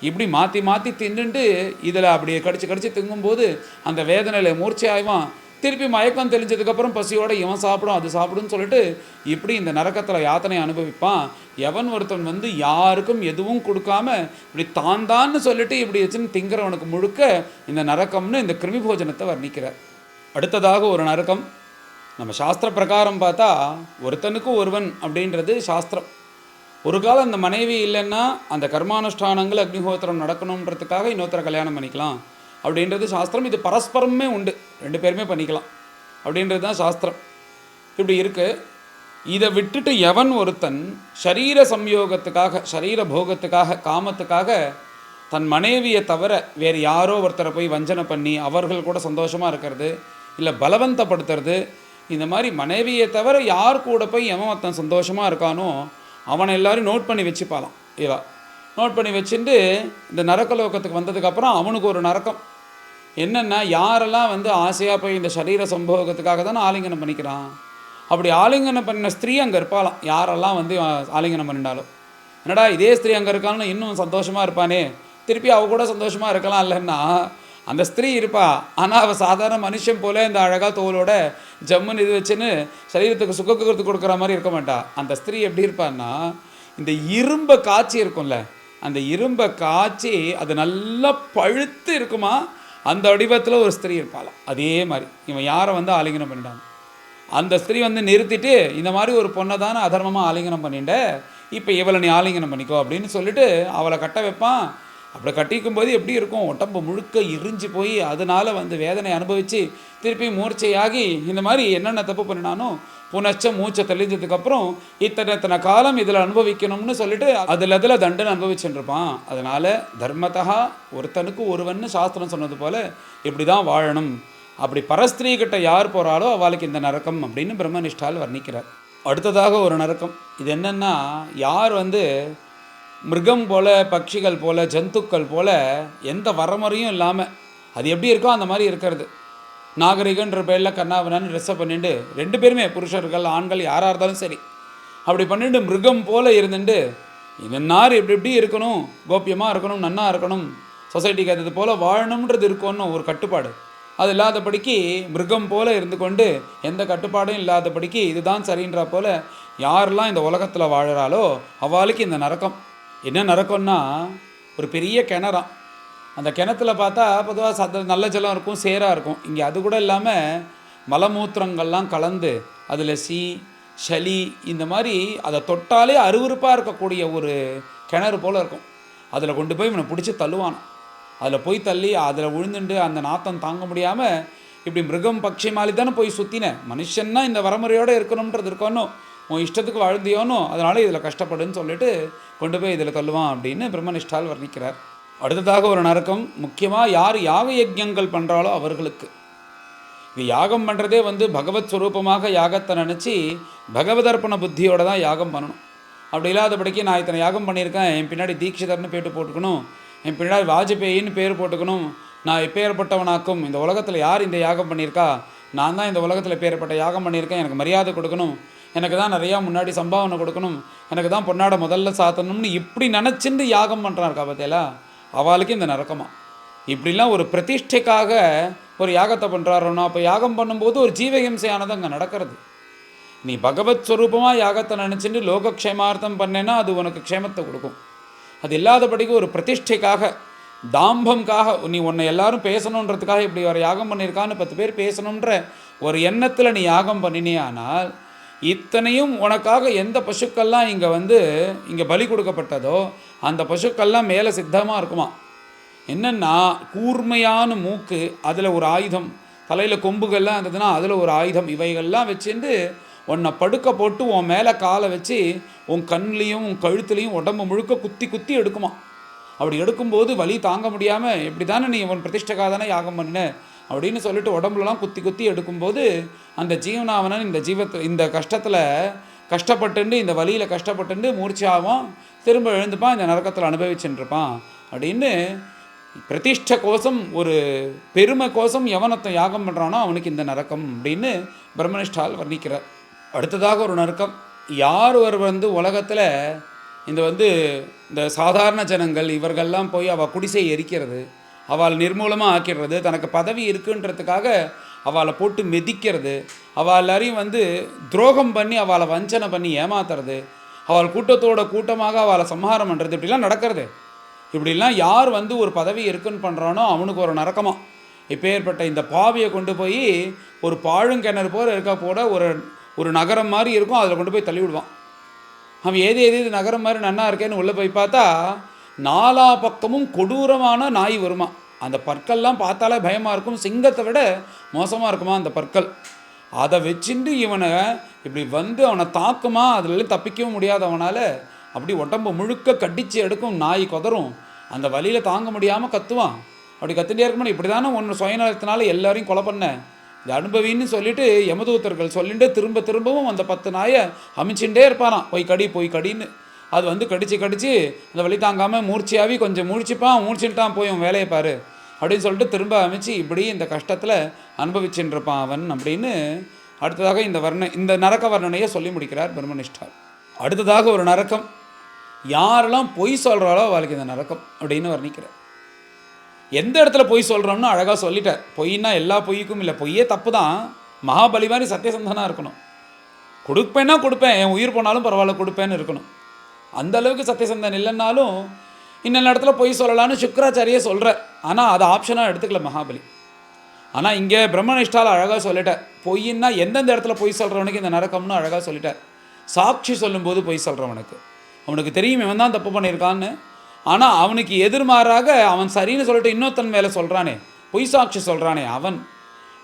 இப்படி மாற்றி மாற்றி தின்னுட்டு இதில் அப்படியே கடிச்சு திங்கும்போது அந்த வேதனையில் மூர்ச்சையாய்வான். திருப்பி மயக்கம் தெளிஞ்சதுக்கப்புறம் பசியோடு இவன் சாப்பிடும் அது சாப்பிடுன்னு சொல்லிட்டு இப்படி இந்த நரக்கத்தில் யாத்தனை அனுபவிப்பான். எவன் ஒருத்தன் வந்து யாருக்கும் எதுவும் கொடுக்காம இப்படி தான்னு சொல்லிட்டு இப்படி வச்சுன்னு திங்கிறவனுக்கு முழுக்க இந்த நரக்கம்னு இந்த கிருமி போஜனத்தை வர்ணிக்கிறார். அடுத்ததாக ஒரு நரக்கம், நம்ம சாஸ்திர பிரகாரம் பார்த்தா ஒருத்தனுக்கு ஒருவன் அப்படின்றது சாஸ்திரம். ஒரு காலம் அந்த மனைவி இல்லைன்னா அந்த கர்மானுஷ்டானங்கள் அக்னிஹோத்திரம் நடக்கணுன்றதுக்காக இன்னொருத்தரை கல்யாணம் பண்ணிக்கலாம் அப்படின்றது சாஸ்திரம். இது பரஸ்பரமே உண்டு, 2 பேருமே பண்ணிக்கலாம் அப்படின்றது தான் சாஸ்திரம். இப்படி இருக்குது. இதை விட்டுட்டு எவன் ஒருத்தன் சரீர சம்யோகத்துக்காக, சரீர போகத்துக்காக, காமத்துக்காக தன் மனைவியை தவிர வேறு யாரோ ஒருத்தரை போய் வஞ்சனை பண்ணி அவர்கள் கூட சந்தோஷமாக இருக்கிறது, இல்லை பலவந்தப்படுத்துறது, இந்த மாதிரி மனைவியை தவிர யார் கூட போய் எவன் ஒருத்தன் சந்தோஷமாக இருக்கானோ அவனை எல்லோரும் நோட் பண்ணி வச்சுப்பாலாம். இவா நோட் பண்ணி வச்சுட்டு இந்த நரக்கலோகத்துக்கு வந்ததுக்கப்புறம் அவனுக்கு ஒரு நரக்கம் என்னென்னா, யாரெல்லாம் வந்து ஆசையாக போய் இந்த சரீர சம்போகத்துக்காக தானே ஆலிங்கனம் பண்ணிக்கிறான். அப்படி ஆலிங்கனம் பண்ணின ஸ்திரீ அங்கே இருப்பாளாம். யாரெல்லாம் வந்து ஆலிங்கனம் பண்ணிட்டாலும், என்னடா இதே ஸ்திரீ அங்கே இருக்கான்னு இன்னும் சந்தோஷமாக இருப்பானே, திருப்பி அவ கூட சந்தோஷமாக இருக்கலாம் இல்லைன்னா, அந்த ஸ்திரீ இருப்பா, ஆனால் அவள் சாதாரண மனுஷன் போல இந்த அழகாக தோலோட ஜம்முன்னு இது வச்சுன்னு சரீரத்துக்கு சுகத்துக்கு கொடுக்குற மாதிரி இருக்க மாட்டா. அந்த ஸ்திரீ எப்படி இருப்பான்னா, இந்த இரும்பை காய்ச்சி இருக்கும்ல, அந்த இரும்பை காய்ச்சி அது நல்லா பழுத்து இருக்குமா, அந்த வடிவத்தில் ஒரு ஸ்திரீ இருப்பாளாம். அதே மாதிரி இவன் யாரை வந்து ஆலிங்கனம் பண்ணிட்டான், அந்த ஸ்திரீ வந்து நிறுத்திட்டு, இந்த மாதிரி ஒரு பொண்ணை தானே அதர்மமாக ஆலிங்கனம் பண்ணிட்ட, இப்போ இவளை நீ ஆலிங்கனம் பண்ணிக்கோ அப்படின்னு சொல்லிட்டு அவளை கட்ட வைப்பான். அப்படி கட்டிக்கும் போது எப்படி இருக்கும், உடம்பு முழுக்க இறிஞ்சு போய் அதனால் வந்து வேதனை அனுபவித்து திருப்பி மூர்ச்சையாகி இந்த மாதிரி என்னென்ன தப்பு பண்ணினானோ புனச்ச மூச்சை தெளிஞ்சதுக்கப்புறம் இத்தனை காலம் இதில் அனுபவிக்கணும்னு சொல்லிட்டு அதில் தண்டனை அனுபவிச்சுருப்பான். அதனால் தர்மத்தா ஒருத்தனுக்கு ஒருவன்னு சாஸ்திரம் சொன்னது போல் இப்படி தான் வாழணும். அப்படி பரஸ்திரீகிட்ட யார் போகிறாளோ அவளுக்கு இந்த நரக்கம் அப்படின்னு பிரம்மனிஷ்டால் வர்ணிக்கிறார். அடுத்ததாக ஒரு நரக்கம், இது என்னென்னா, யார் வந்து மிருகம் போல், பட்சிகள் போல், ஜந்துக்கள் போல் எந்த வரமுறையும் இல்லாமல் அது எப்படி இருக்கோ அந்த மாதிரி இருக்கிறது, நாகரிகன்ற பேரில் கண்ணாவனான்னு ட்ரெஸ்ஸை பண்ணிட்டு 2 பேருமே புருஷர்கள் ஆண்கள் யாராக இருந்தாலும் சரி அப்படி பண்ணிட்டு மிருகம் போல் இருந்துட்டு இன்னார் எப்படி இருக்கணும், கோபியமாக இருக்கணும், நன்னா இருக்கணும், சொசைட்டிக்கு அது போல் வாழணுன்றது இருக்கும்னு ஒரு கட்டுப்பாடு, அது இல்லாதபடிக்கு மிருகம் போல் இருந்து கொண்டு எந்த கட்டுப்பாடும் இல்லாதபடிக்கு இதுதான் சரின்ற போல் யாரெல்லாம் இந்த உலகத்தில் வாழறாளோ அவளுக்கு இந்த நரக்கம். என்ன நரக்கம்னா, ஒரு பெரிய கிணறாம், அந்த கிணத்துல பார்த்தா பொதுவாக நல்ல ஜலம் இருக்கும், சேராக இருக்கும். இங்கே அது கூட இல்லாமல் மலமூத்திரங்கள்லாம் கலந்து அதில் சளி இந்த மாதிரி அதை தொட்டாலே அருவருப்பாக இருக்கக்கூடிய ஒரு கிணறு போல் இருக்கும். அதில் கொண்டு போய் இவனை பிடிச்சி தள்ளுவான். அதில் போய் தள்ளி அதில் விழுந்துட்டு அந்த நாத்தம் தாங்க முடியாமல் இப்படி மிருகம் பட்சி மாதிரி தானே போய் சுற்றினேன், மனுஷன்னா இந்த வரமுறையோடு இருக்கணுன்றது இருக்கணும், உன் இஷ்டத்துக்கு வாழ்ந்தியோனோ, அதனால் இதில் கஷ்டப்படுன்னு சொல்லிட்டு கொண்டு போய் இதில் தள்ளுவான் அப்படின்னு பிரம்மனிஷ்டால் வர்ணிக்கிறார். அடுத்ததாக ஒரு நரக்கம், முக்கியமாக யார் யாக யஜ்ஞங்கள் பண்ணுறாலோ அவர்களுக்கு. இது யாகம் பண்ணுறதே வந்து பகவத் ஸ்வரூபமாக யாகத்தை நினச்சி பகவதர்ப்பண புத்தியோடு தான் யாகம் பண்ணணும். அப்படி இல்லாதபடிக்கு நான் இத்தனை யாகம் பண்ணியிருக்கேன், என் பின்னாடி தீட்சிதர்னு பேட்டு போட்டுக்கணும், என் பின்னாடி வாஜ்பேயின்னு பேர் போட்டுக்கணும், நான் எப்பேற்பட்டவனாக்கும், இந்த உலகத்தில் யார் இந்த யாகம் பண்ணியிருக்கா, நான் தான் இந்த உலகத்தில் எப்பேற்பட்ட யாகம் பண்ணியிருக்கேன், எனக்கு மரியாதை கொடுக்கணும், எனக்கு தான் நிறையா முன்னாடி சம்பாவனை கொடுக்கணும், எனக்கு தான் பொன்னாட முதல்ல சாத்தணும்னு இப்படி நினச்சிட்டு யாகம் பண்ணுறாருக்கா பார்த்தேலா, அவளுக்கு இந்த நரக்கமா. இப்படிலாம் ஒரு பிரதிஷ்டைக்காக ஒரு யாகத்தை பண்ணுறாரோன்னா, அப்போ யாகம் பண்ணும்போது ஒரு ஜீவஹிம்சையானது அங்கே நடக்கிறது. நீ பகவத் ஸ்வரூபமாக யாகத்தை நினச்சிட்டு லோகக்ஷேமார்த்தம் பண்ணேன்னா அது உனக்கு க்ஷேமத்தை கொடுக்கும். அது இல்லாதபடிக்கு ஒரு பிரதிஷ்டைக்காக, தாம்பம்காக, நீ உன்னை எல்லாரும் பேசணுன்றதுக்காக இப்படி ஒரு யாகம் பண்ணியிருக்கான்னு 10 பேர் பேசணுன்ற ஒரு எண்ணத்தில் நீ யாகம் பண்ணினியானால், இத்தனையும் உனக்காக எந்த பசுக்கள்லாம் இங்கே பலி கொடுக்கப்பட்டதோ அந்த பசுக்கள்லாம் மேலே சித்தமாக இருக்குமா. என்னென்னா, கூர்மையான மூக்கு, அதில் ஒரு ஆயுதம், தலையில் கொம்புகள்லாம் இருந்ததுன்னா அதில் ஒரு ஆயுதம், இவைகள்லாம் வச்சுட்டு உன்னை படுக்க போட்டு உன் மேலே காலை வச்சு உன் கண்லேயும் உன் கழுத்துலேயும் உடம்பு முழுக்க குத்தி குத்தி எடுக்குமா. அப்படி எடுக்கும்போது வலி தாங்க முடியாமல், இப்படி தானே நீ உன் பிரதிஷ்டக்காக தானே யாகம் பண்ணின அப்படின்னு சொல்லிட்டு உடம்புலலாம் குத்தி குத்தி எடுக்கும்போது அந்த ஜீவனாவனன் இந்த கஷ்டத்தில் கஷ்டப்பட்டுண்டு, இந்த வலியில் கஷ்டப்பட்டுண்டு மூர்ச்சியாவான், திரும்ப எழுந்துப்பான், இந்த நரக்கத்தில் அனுபவிச்சுட்டுருப்பான் அப்படின்னு பிரதிஷ்ட கோசம், ஒரு பெருமை கோசம் எவனத்தை யாகம் பண்ணுறானோ அவனுக்கு இந்த நரக்கம் அப்படின்னு பிரம்மனிஷ்டால் வர்ணிக்கிறார். அடுத்ததாக ஒரு நரக்கம், யார் ஒருவர் உலகத்தில் இந்த சாதாரண ஜனங்கள் இவர்கள்லாம் போய் அவள் குடிசை எரிக்கிறது, அவள் நிர்மூலமாக ஆக்கிடுறது, தனக்கு பதவி இருக்குன்றதுக்காக அவளை போட்டு மிதிக்கிறது, அவள் எல்லாரையும் துரோகம் பண்ணி அவளை வஞ்சனை பண்ணி ஏமாத்துறது, அவள் கூட்டத்தோட கூட்டமாக அவளை சம்ஹாரம் பண்ணுறது, இப்படிலாம் நடக்கிறது. இப்படிலாம் யார் ஒரு பதவி இருக்குன்னு பண்ணுறானோ அவனுக்கு ஒரு நரக்கமாக. இப்போ ஏற்பட்ட இந்த பாவியை கொண்டு போய் ஒரு பாழுங்கிணறு போல் இருக்க போட ஒரு நகரம் மாதிரி இருக்கும், அதில் கொண்டு போய் தள்ளி விடுவான். அவன் எது நகரம் மாதிரி நன்னா இருக்கேன்னு உள்ளே போய் பார்த்தா 4 பக்கமும் கொடூரமான நாய் வருமா. அந்த பற்கள்லாம் பார்த்தாலே பயமாக இருக்கும், சிங்கத்தை விட மோசமாக இருக்குமா அந்த பற்கள். அதை வச்சுட்டு இவனை இப்படி அவனை தாக்குமா, அதுலேயும் தப்பிக்கவும் முடியாது அவனால். அப்படி உடம்பு முழுக்க கடிச்சு எடுக்கும், நாய் கொதரும், அந்த வலியில் தாங்க முடியாமல் கத்துவான். அப்படி கத்திட்டே இருக்கணும். இப்படி தானே ஒன்று சுயநலத்தினால எல்லாரையும் கொலை பண்ண, இது அனுபவின்னு சொல்லிட்டு யமதூத்தர்கள் சொல்லிட்டு திரும்பவும் அந்த 10 நாயை அமைச்சுட்டே இருப்பாராம், போய் கடின்னு. அது கடிச்சு அந்த வலி தாங்காமல் மூர்ச்சியாகி கொஞ்சம் மூழ்ச்சிட்டான் போய் அவன் வேலையை பாரு அப்படின்னு சொல்லிட்டு திரும்ப அமைச்சு இப்படி இந்த கஷ்டத்தில் அனுபவிச்சுருப்பான் அவன் அப்படின்னு. அடுத்ததாக இந்த நரக்க வர்ணனையை சொல்லி முடிக்கிறார் பிரம்மனிஷ்டார். அடுத்ததாக ஒரு நரக்கம், யாரெல்லாம் பொய் சொல்கிறாளோ அவளுக்கு இந்த நரக்கம் அப்படின்னு வர்ணிக்கிறார். எந்த இடத்துல பொய் சொல்கிறோம்னு அழகாக சொல்லிட்டார். பொய்னா எல்லா பொய்க்கும் இல்லை, பொய்யே தப்பு தான். மகாபலி மாதிரி சத்தியசந்தனாக இருக்கணும். கொடுப்பேன்னா கொடுப்பேன், என் உயிர் போனாலும் பரவாயில்ல கொடுப்பேன்னு இருக்கணும். அந்த அளவுக்கு சத்தியசந்தன் இல்லைன்னாலும் இன்னொரு இடத்துல பொய் சொல்லலான்னு சுக்கராச்சாரியே சொல்கிறார். ஆனால் அதை ஆப்ஷனாக எடுத்துக்கல மகாபலி. ஆனால் இங்கே பிரம்மனிஷ்டால் அழகாக சொல்லிட்டார். பொய்ன்னா எந்தெந்த இடத்துல பொய் சொல்கிறவனுக்கு இந்த நரக்கம்னு அழகாக சொல்லிட்டார். சாட்சி சொல்லும்போது பொய் சொல்கிறவனுக்கு அவனுக்கு தெரியும் இவன் தான் தப்பு பண்ணியிருக்கான்னு. ஆனால் அவனுக்கு எதிர்மாறாக அவன் சரின்னு சொல்லிட்டு இன்னொருத்தன் மேலே சொல்கிறானே, பொய் சாட்சி சொல்கிறானே அவன்.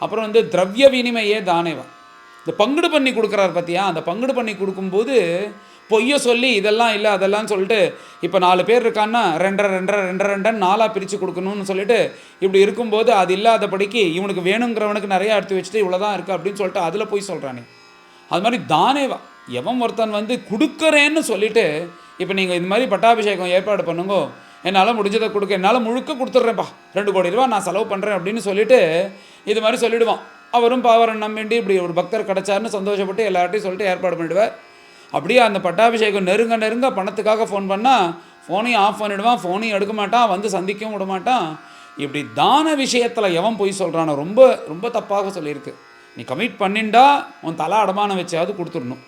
அப்புறம் திரவிய வினிமையே தானேவன், இந்த பங்குடு பண்ணி கொடுக்குறாரு பார்த்தியா, அந்த பங்குடு பண்ணி கொடுக்கும்போது பொய்ய சொல்லி இதெல்லாம் இல்லை அதெல்லாம் சொல்லிட்டு இப்போ 4 பேர் இருக்கான்னா 2 4 பிரித்து கொடுக்கணும்னு சொல்லிட்டு இப்படி இருக்கும்போது அது இல்லாதபடிக்கு இவனுக்கு வேணுங்கிறவனுக்கு நிறையா எடுத்து வச்சுட்டு இவ்வளோதான் இருக்குது அப்படின்னு சொல்லிட்டு அதில் போய் சொல்கிறானே. அது மாதிரி தானேவா எவன் ஒருத்தன் கொடுக்குறேன்னு சொல்லிவிட்டு இப்போ நீங்கள் இது மாதிரி பட்டாபிஷேகம் ஏற்பாடு பண்ணுங்கோ, என்னால் முடிஞ்சதை கொடுக்க, என்னால் முழுக்க கொடுத்துட்றேன்ப்பா, 2 கோடி ரூபா நான் செலவு பண்ணுறேன் அப்படின்னு சொல்லிவிட்டு இது மாதிரி சொல்லிவிடுவான். அவரும் பாவரன் நம்பிண்டி இப்படி ஒரு பக்தர் கிடச்சாருன்னு சந்தோஷப்பட்டு எல்லார்ட்டையும் சொல்லிட்டு ஏற்பாடு பண்ணிவிடுவார். அப்படியே அந்த பட்டாபிஷேகம் நெருங்க பணத்துக்காக ஃபோன் பண்ணால் ஃபோனையும் ஆஃப் பண்ணிவிடுவான், ஃபோனையும் எடுக்க மாட்டான், வந்து சந்திக்கவும் விட மாட்டான். இப்படி தான விஷயத்தில் எவன் போய் சொல்கிறானோ ரொம்ப ரொம்ப தப்பாக சொல்லியிருக்கு. நீ கமிட் பண்ணிண்டா உன் தலை அடமானம் வச்சாவது கொடுத்துடணும்.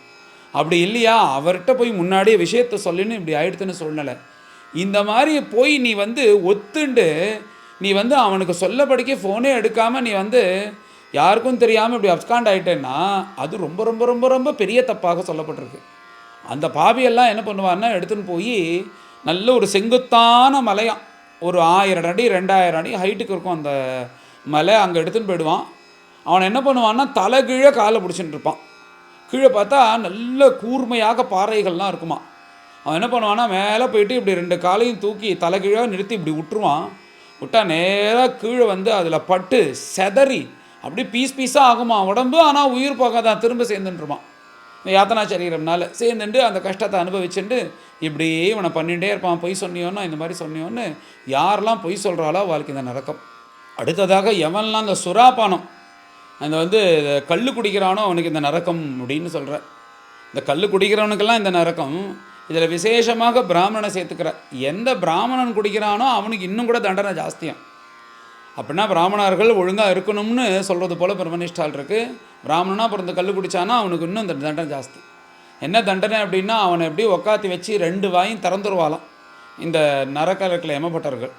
அப்படி இல்லையா அவர்கிட்ட போய் முன்னாடியே விஷயத்தை சொல்லின்னு இப்படி ஆயிடுத்துன்னு சூழ்நிலை. இந்த மாதிரி போய் நீ ஒத்துண்டு நீ அவனுக்கு சொல்லபடிக்க ஃபோனே எடுக்காமல் நீ யாருக்கும் தெரியாமல் இப்படி அப்ஸ்காண்ட் ஆகிட்டேன்னா அது ரொம்ப ரொம்ப ரொம்ப ரொம்ப பெரிய தப்பாக சொல்லப்பட்டிருக்கு. அந்த பாவியெல்லாம் என்ன பண்ணுவான்னா எடுத்துன்னு போய் நல்ல ஒரு செங்குத்தான மலையாம், ஒரு 1000 அடி 2000 அடி ஹைட்டுக்கு இருக்கும் அந்த மலை, அங்கே எடுத்துன்னு போயிடுவான். அவனை என்ன பண்ணுவான்னா தலை கீழே காலை பிடிச்சிட்டு இருப்பான். கீழே பார்த்தா நல்ல கூர்மையாக பாறைகள்லாம் இருக்குமா. அவன் என்ன பண்ணுவான்னா மேலே போயிட்டு இப்படி 2 காலையும் தூக்கி தலை கீழே நிறுத்தி இப்படி விட்டுருவான். விட்டால் நேராக கீழே அதில் பட்டு செதறி அப்படி பீஸாக ஆகுமா உடம்பு. ஆனால் உயிர் போகாதான், திரும்ப சேர்ந்துட்டுருவான். யாத்தனா சரீரம்னால சேர்ந்துட்டு அந்த கஷ்டத்தை அனுபவிச்சுட்டு இப்படியே இவனை பண்ணிகிட்டே இருப்பான். பொய் சொன்னியோன்னு இந்த மாதிரி சொன்னியோன்னு யாரெல்லாம் பொய் சொல்கிறாளோ அவளுக்கு இந்த நரக்கம். அடுத்ததாக எவன்லாம் இந்த சுறாபானம் அந்த கல் குடிக்கிறானோ அவனுக்கு இந்த நரக்கம் அப்படின்னு சொல்கிற. இந்த கல் குடிக்கிறவனுக்கெல்லாம் இந்த நரக்கம். இதில் விசேஷமாக பிராமணனை சேர்த்துக்கிற. எந்த பிராமணன் குடிக்கிறானோ அவனுக்கு இன்னும் கூட தண்டனை ஜாஸ்தியம். அப்படின்னா பிராமணர்கள் ஒழுங்காக இருக்கணும்னு சொல்கிறது போல் பிரம்மனிஷ்டால் இருக்குது. பிராமணனாக பிறந்த கல் குடித்தானா அவனுக்கு இன்னும் இந்த தண்டனை ஜாஸ்தி. என்ன தண்டனை அப்படின்னா அவனை எப்படி உக்காத்தி வச்சு 2 வாயும் திறந்துருவாளாம் இந்த நரக்கலக்கில் எமப்பட்டர்கள்.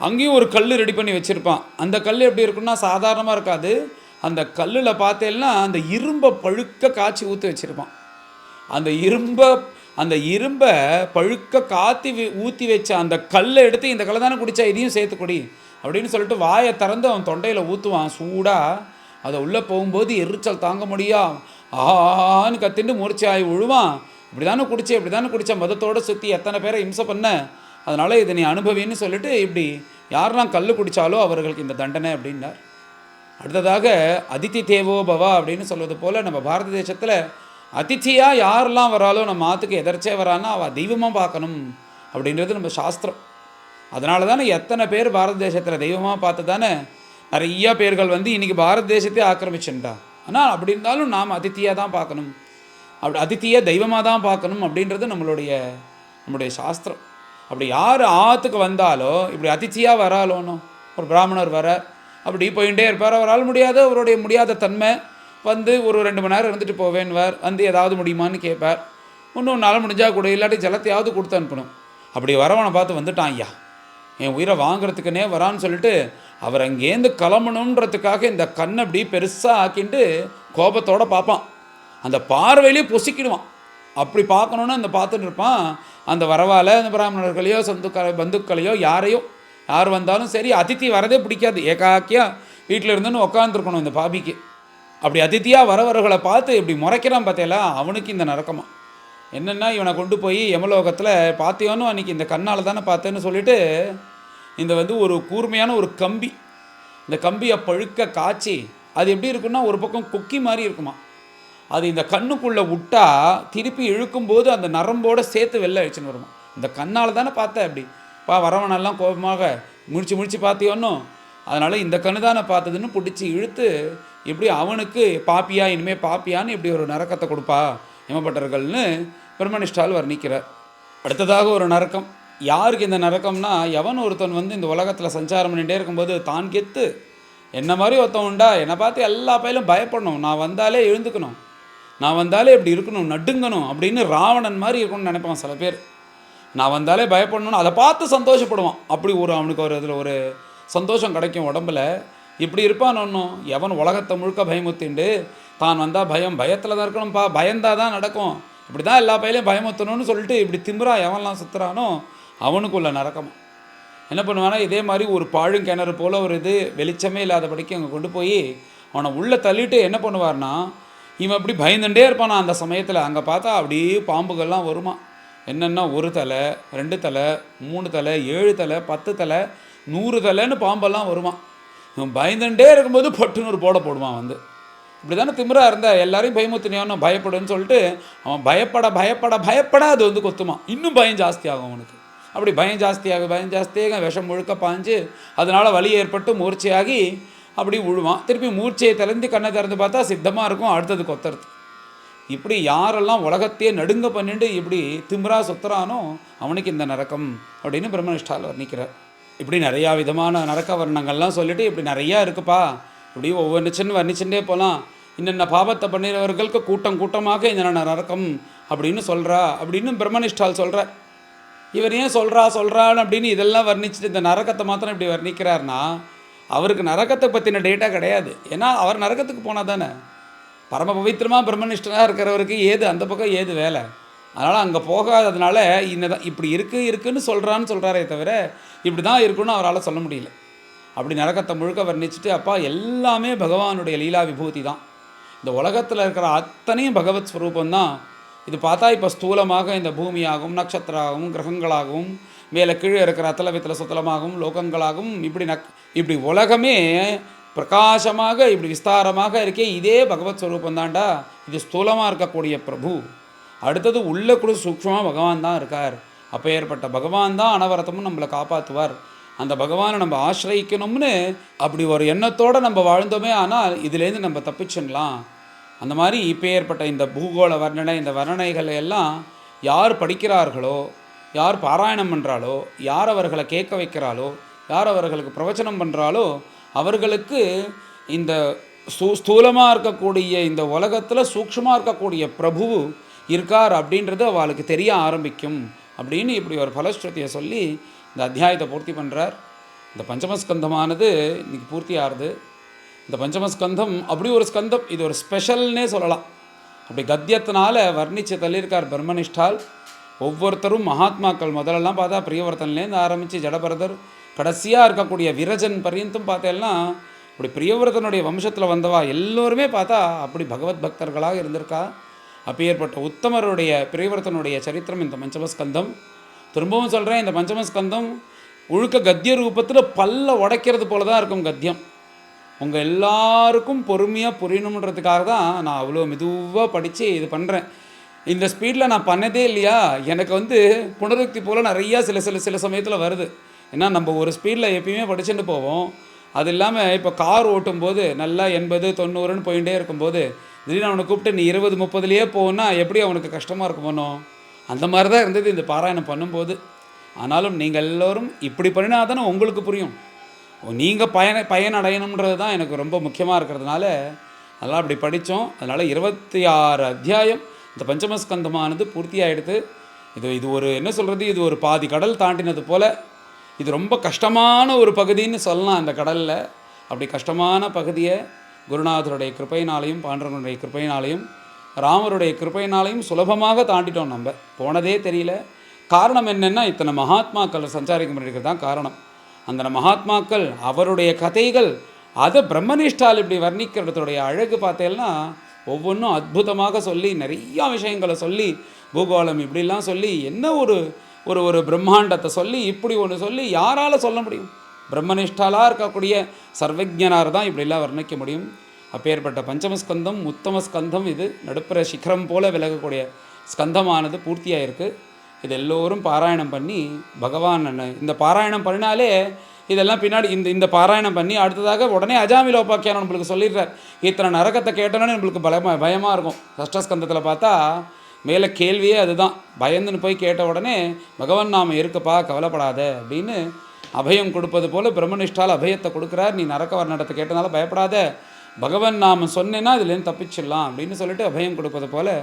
அங்கேயும் ஒரு கல் ரெடி பண்ணி வச்சுருப்பான். அந்த கல் எப்படி இருக்குன்னா சாதாரணமாக இருக்காது. அந்த கல்லில் பார்த்தேன்னா அந்த இரும்பை பழுக்க காய்ச்சி ஊற்றி வச்சுருப்பான். அந்த இரும்பை பழுக்க காத்தி ஊற்றி வச்ச அந்த கல்லை எடுத்து இந்த கல்லை தானே குடித்தா இதையும் சேர்த்து குடி அப்படின்னு சொல்லிட்டு வாயை திறந்து அவன் தொண்டையில் ஊற்றுவான். சூடாக அதை உள்ளே போகும்போது எரிச்சல் தாங்க முடியா ஆன்னு கத்திட்டு மூர்ச்சியாகி விழுவான். இப்படி தானே குடித்தேன் மதத்தோடு சுற்றி எத்தனை பேரை இம்சை பண்ண, அதனால் இதை நீ அனுபவின்னு சொல்லிட்டு இப்படி யாரெல்லாம் கல் குடித்தாலோ அவர்களுக்கு இந்த தண்டனை அப்படின்னார். அடுத்ததாக அதித்தி தேவோ பவா அப்படின்னு சொல்வது போல் நம்ம பாரத தேசத்தில் அதித்தியாக யாரெல்லாம் வராலோ நம்ம ஆற்றுக்கு எதர்ச்சியாக வரான்னா அவள் தெய்வமாக பார்க்கணும் அப்படின்றது நம்ம சாஸ்திரம். அதனால தானே எத்தனை பேர் பாரத தேசத்தில் தெய்வமாக பார்த்து தானே நிறையா பேர்கள் இன்றைக்கி பாரத தேசத்தையே ஆக்கிரமிச்சுட்டா. ஆனால் அப்படி இருந்தாலும் நாம் அதித்தியாக தான் பார்க்கணும், அப்படி அதித்தியாக தெய்வமாக தான் பார்க்கணும் அப்படின்றது நம்மளுடைய சாஸ்திரம். அப்படி யார் ஆற்றுக்கு வந்தாலோ இப்படி அதித்தியாக வராலோனோ, ஒரு பிராமணர் வர அப்படி போயிட்டே இருப்பார். அவரால் முடியாது, அவருடைய முடியாத தன்மை ஒரு 2 மணி நேரம் இருந்துட்டு போவேன்வார். ஏதாவது முடியுமான்னு கேட்பார். இன்னும் நாள் முடிஞ்சால் கூட இல்லாட்டி ஜலத்தையாவது கொடுத்து அனுப்பணும். அப்படி வரவனை பார்த்து வந்துட்டான் ஐயா என் உயிரை வாங்கிறதுக்குன்னே வரான்னு சொல்லிட்டு அவர் அங்கேருந்து கிளம்பணுன்றதுக்காக இந்த கண்ணை அப்படி பெருசாக ஆக்கிட்டு கோபத்தோடு பார்ப்பான். அந்த பார்வையிலே பொசிக்கிடுவான். அப்படி பார்க்கணுன்னு அந்த பார்த்துட்டு இருப்பான். அந்த வரவால் அந்த பிராமணர்களையோ பந்துக்களையோ யார் வந்தாலும் சரி அதித்தி வரதே பிடிக்காது. ஏகாக்கியாக வீட்டில் இருந்துன்னு உட்காந்துருக்கணும் இந்த பாபிக்கு. அப்படி அதித்தியாக வரவர்களை பார்த்து இப்படி முறைக்கிறான் பார்த்தேலா, அவனுக்கு இந்த நரக்கமா. என்னென்னா இவனை கொண்டு போய் யமலோகத்தில் பார்த்தியோன்னு அன்றைக்கி இந்த கண்ணால் தானே பார்த்தேன்னு சொல்லிவிட்டு இந்த ஒரு கூர்மையான ஒரு கம்பி, இந்த கம்பியை பழுக்க காய்ச்சி அது எப்படி இருக்குன்னா ஒரு பக்கம் கொக்கி மாதிரி இருக்குமா. அது இந்த கண்ணுக்குள்ளே விட்டால் திருப்பி இழுக்கும்போது அந்த நரம்போடு சேர்த்து வெளில அழிச்சுன்னு வருமா. இந்த கண்ணால் தானே பார்த்தேன் அப்படி வரவனெல்லாம் கோபமாக முடிச்சு பார்த்தியோன்னு, அதனால் இந்த கண்ணு தானே பார்த்ததுன்னு பிடிச்சி இழுத்து இப்படி அவனுக்கு பாப்பியா இனிமேல் பாப்பியான்னு இப்படி ஒரு நரக்கத்தை கொடுப்பா எமப்பட்டர்கள்னு பிரம்மனிஷ்டால் வர்ணிக்கிறார். அடுத்ததாக ஒரு நரக்கம் யாருக்கு இந்த நரக்கம்னா, எவன் ஒருத்தன் வந்து இந்த உலகத்தில் சஞ்சாரம் பண்ணிகிட்டே இருக்கும்போது தான் கெத்து, என்ன மாதிரி ஒருத்தன் உண்டா, என்னை பார்த்து எல்லா பயிலும் பயப்படணும், நான் வந்தாலே எழுந்துக்கணும், நான் வந்தாலே இப்படி இருக்கணும், நடுங்கணும் அப்படின்னு ராவணன் மாதிரி இருக்கணும்னு நினைப்பான் சில பேர். நான் வந்தாலே பயப்படணும்னு அதை பார்த்து சந்தோஷப்படுவான். அப்படி அவனுக்கு அதில் ஒரு சந்தோஷம் கிடைக்கும் உடம்புல. இப்படி இருப்பான் ஒன்றும். எவன் உலகத்தை முழுக்க பயமுத்திண்டு தான் வந்தால் பயத்தில் தான் இருக்கணும்ப்பா, பயந்தால் தான் நடக்கும், இப்படி தான் எல்லா பயிலையும் பயமுத்தணும்னு சொல்லிட்டு இப்படி திமிரா எவன்லாம் சுற்றுறானோ அவனுக்குள்ள நரக்கமா என்ன பண்ணுவானா, இதே மாதிரி ஒரு பாழுங்கிணறு போல் ஒரு வெளிச்சமே இல்லாதபடிக்கு அங்கே கொண்டு போய் அவனை உள்ளே தள்ளிட்டு என்ன பண்ணுவார்னா, இவன் அப்படி பயந்துட்டே இருப்பானா அந்த சமயத்தில். அங்கே பார்த்தா அப்படியே பாம்புகள்லாம் வருமா. என்னென்னா 1 தலை 2 தலை 3 தலை 7 தலை 10 தலை 100 தலைன்னு பாம்பெல்லாம் வருமா. இவன் பயந்துட்டே இருக்கும்போது பட்டுன்னு போட போடுவான் வந்து. இப்படி தானே திமிரா இருந்தா எல்லாரையும் பயமுத்தினியானோ பயப்படுன்னு சொல்லிட்டு அவன் பயப்பட அது வந்து கொத்துமா. இன்னும் பயம் ஜாஸ்தியாகும் அவனுக்கு. அப்படி பயம் ஜாஸ்தியாக விஷம் முழுக்க பாஞ்சு அதனால் வலி ஏற்பட்டு மூர்ச்சையாகி அப்படி விழுவான். திருப்பி மூர்ச்சையை திறந்து கண்ணை திறந்து பார்த்தா சித்தமாக இருக்கும் அடுத்தது கொத்துறது. இப்படி யாரெல்லாம் உலகத்தையே நடுங்க பண்ணிட்டு இப்படி திமிரா சுத்துறானோ அவனுக்கு இந்த நரக்கம் அப்படின்னு பிரம்மனிஷ்டால் வர்ணிக்கிறார். இப்படி நிறையா விதமான நரக்க வர்ணங்கள்லாம் சொல்லிட்டு இப்படி நிறையா இருக்குப்பா, இப்படி ஒவ்வொன்று வர்ணிச்சுட்டே போகலாம். இன்னென்ன பாவத்தை பண்ணிறவர்களுக்கு கூட்டமாக இந்த நரக்கம் அப்படின்னு சொல்கிறா அப்படின்னு பிரம்மனிஷ்டால் சொல்கிறார். இவர் ஏன் சொல்கிறான்னு அப்படின்னு இதெல்லாம் வர்ணிச்சுட்டு இந்த நரக்கத்தை மாத்திரம் இப்படி வர்ணிக்கிறார்னா, அவருக்கு நரக்கத்தை பற்றின டேட்டா கிடையாது. ஏன்னா அவர் நரக்கத்துக்கு போனால் தானே. பரம பவித்திரமாக பிரம்மனிஷ்டனாக இருக்கிறவருக்கு ஏது அந்த பக்கம் ஏது வேலை. அதனால் அங்கே போகாததுனால இன்னதான் இப்படி இருக்குன்னு சொல்கிறாரே தவிர இப்படி தான் இருக்குன்னு அவரால் சொல்ல முடியல. அப்படி நரக்கத்தை முழுக்க வர்ணிச்சுட்டு, அப்பா எல்லாமே பகவானுடைய லீலா விபூதி தான், இந்த உலகத்தில் இருக்கிற அத்தனையும் பகவத் ஸ்வரூபந்தான். இது பார்த்தா இப்போ ஸ்தூலமாக இந்த பூமியாகவும் நட்சத்திராகவும் கிரகங்களாகவும் மேலே கீழே இருக்கிற அத்தல வித்தல சுத்தலமாகவும் லோகங்களாகவும் இப்படி உலகமே பிரகாசமாக இப்படி விஸ்தாரமாக இருக்கே, இதே பகவத் ஸ்வரூபந்தாண்டா. இது ஸ்தூலமாக இருக்கக்கூடிய பிரபு. அடுத்தது உள்ள கூட சூக்ஷ்மமாக பகவான் தான் இருக்கார். அப்போ ஏற்பட்ட பகவான் தான் அனவரத்தமும் நம்மளை காப்பாற்றுவார். அந்த பகவானை நம்ம ஆசிரியிக்கணும்னு அப்படி ஒரு எண்ணத்தோடு நம்ம வாழ்ந்தோமே, ஆனால் இதுலேருந்து நம்ம தப்பிச்சிடலாம். அந்த மாதிரி இப்போ ஏற்பட்ட இந்த பூகோள வர்ணனை, இந்த வர்ணனைகளை எல்லாம் யார் படிக்கிறார்களோ, யார் பாராயணம் பண்ணுறாளோ, யார் அவர்களை கேட்க வைக்கிறாளோ, யார் அவர்களுக்கு பிரவச்சனம் பண்ணுறாளோ அவர்களுக்கு இந்த ஸ்தூலமாக இருக்கக்கூடிய இந்த உலகத்தில் சூக்ஷ்மமாக இருக்கக்கூடிய பிரபு இருக்கார் அப்படின்றது அவளுக்கு தெரிய ஆரம்பிக்கும் அப்படின்னு இப்படி ஒரு பலஸ்ருதியை சொல்லி இந்த அத்தியாயத்தை பூர்த்தி பண்ணுறார். இந்த பஞ்சமஸ்கந்தமானது இன்றைக்கி பூர்த்தி ஆகுது. இந்த பஞ்சமஸ்கந்தம் அப்படி ஒரு ஸ்கந்தம், இது ஒரு ஸ்பெஷல்னே சொல்லலாம். அப்படி கத்தியத்தினால வர்ணித்து தள்ளியிருக்கார் பிரம்மனிஷ்டால். ஒவ்வொருத்தரும் மகாத்மாக்கள் முதலெல்லாம் பார்த்தா பிரியவர்த்தன்லேருந்து ஆரம்பித்து ஜடபரதர் கடைசியாக இருக்கக்கூடிய விரஜன் பரியந்தும் பார்த்தேன்னா அப்படி பிரியவர்த்தனுடைய வம்சத்தில் வந்தவா எல்லோருமே பார்த்தா அப்படி பகவத் பக்தர்களாக இருந்திருக்கா. அப்பேற்பட்ட உத்தமருடைய பிரியவர்த்தனுடைய சரித்திரம் இந்த பஞ்சமஸ்கந்தம். திரும்பவும் சொல்கிறேன், இந்த பஞ்சமஸ்கந்தம் முழுக்க கத்திய ரூபத்தில் பல்ல உடைக்கிறது போல தான் இருக்கும் கத்தியம். உங்கள் எல்லாருக்கும் பொறுமையாக புரியணுன்றதுக்காக தான் நான் அவ்வளோ மெதுவாக படித்து இது பண்ணுறேன். இந்த ஸ்பீடில் நான் பண்ணதே இல்லையா, எனக்கு வந்து புனருக்தி போல் நிறையா சில சமயத்தில் வருது. ஏன்னா நம்ம ஒரு ஸ்பீடில் எப்பயுமே படிச்சுட்டு போவோம். அது இல்லாமல் இப்போ கார் ஓட்டும்போது நல்லா 80 90ன்னு போயிட்டே இருக்கும்போது திடீர்னு அவனை கூப்பிட்டு நீ 20 30லேயே போகணுன்னா எப்படி அவனுக்கு கஷ்டமாக இருக்குமோனோ, அந்த மாதிரி தான் இருந்தது இந்த பாராயணம் பண்ணும்போது. ஆனாலும் நீங்கள் எல்லோரும் இப்படி பண்ணினா தானே உங்களுக்கு புரியும். நீங்கள் பயன் அடையணுன்றது தான் எனக்கு ரொம்ப முக்கியமாக இருக்கிறதுனால அதெல்லாம் அப்படி படித்தோம். அதனால் 26 அத்தியாயம் இந்த பஞ்சமஸ்கந்தமானது பூர்த்தி ஆகிடுது. இது ஒரு என்ன சொல்கிறது, இது ஒரு பாதி கடல் தாண்டினது போல். இது ரொம்ப கஷ்டமான ஒரு பகுதின்னு சொல்லலாம் இந்த கடலில். அப்படி கஷ்டமான பகுதியை குருநாதருடைய கிருப்பையினாலையும் பாண்டவனுடைய கிருப்பையினாலையும் ராமருடைய கிருப்பையினாலையும் சுலபமாக தாண்டிட்டோம். நம்ம போனதே தெரியல. காரணம் என்னென்னா இத்தனை மகாத்மாக்கள் சஞ்சாரிக்க பண்ணியிருக்கிறது தான் காரணம். அந்த மகாத்மாக்கள் அவருடைய கதைகள் அதை பிரம்மனிஷ்டால் இப்படி வர்ணிக்கிறதுடைய அழகு பார்த்தேன்னா ஒவ்வொன்றும் அற்புதமாக சொல்லி நிறையா விஷயங்களை சொல்லி பூகோளம் இப்படிலாம் சொல்லி என்ன ஒரு பிரம்மாண்டத்தை சொல்லி இப்படி ஒன்று சொல்லி யாரால் சொல்ல முடியும்? பிரம்மனிஷ்டாலாக இருக்கக்கூடிய சர்வஜனார் தான் இப்படிலாம் வர்ணிக்க முடியும். அப்பேற்பட்ட பஞ்சமஸ்கந்தம் உத்தமஸ்கந்தம், இது நடுப்புற சிகரம் போல் விலகக்கூடிய ஸ்கந்தமானது பூர்த்தியாக இருக்குது. இது எல்லோரும் பாராயணம் பண்ணி பகவான் இந்த பாராயணம் பண்ணினாலே இதெல்லாம் பின்னாடி இந்த பாராயணம் பண்ணி அடுத்ததாக உடனே அஜாமிலோபாக்கியானம் நம்மளுக்கு சொல்லிடுறார். இத்தனை நரகத்தை கேட்டோன்னே நம்மளுக்கு பயமாக இருக்கும். சஷ்டஸ்கந்தத்தில் பார்த்தா மேலே கேள்வியே அதுதான். பயந்துன்னு போய் கேட்ட உடனே பகவான் நாம இருக்குப்பா, கவலைப்படாத அப்படின்னு அபயம் கொடுப்பது போல் பிரம்மனிஷ்டால் அபயத்தை கொடுக்குறார். நீ நரக வர்ணத்தை கேட்டனால பயப்படாத, பகவான் நாம சொன்னேன்னா இதுலேருந்து தப்பிச்சிடலாம் அப்படின்னு சொல்லிட்டு அபயம் கொடுப்பது போல்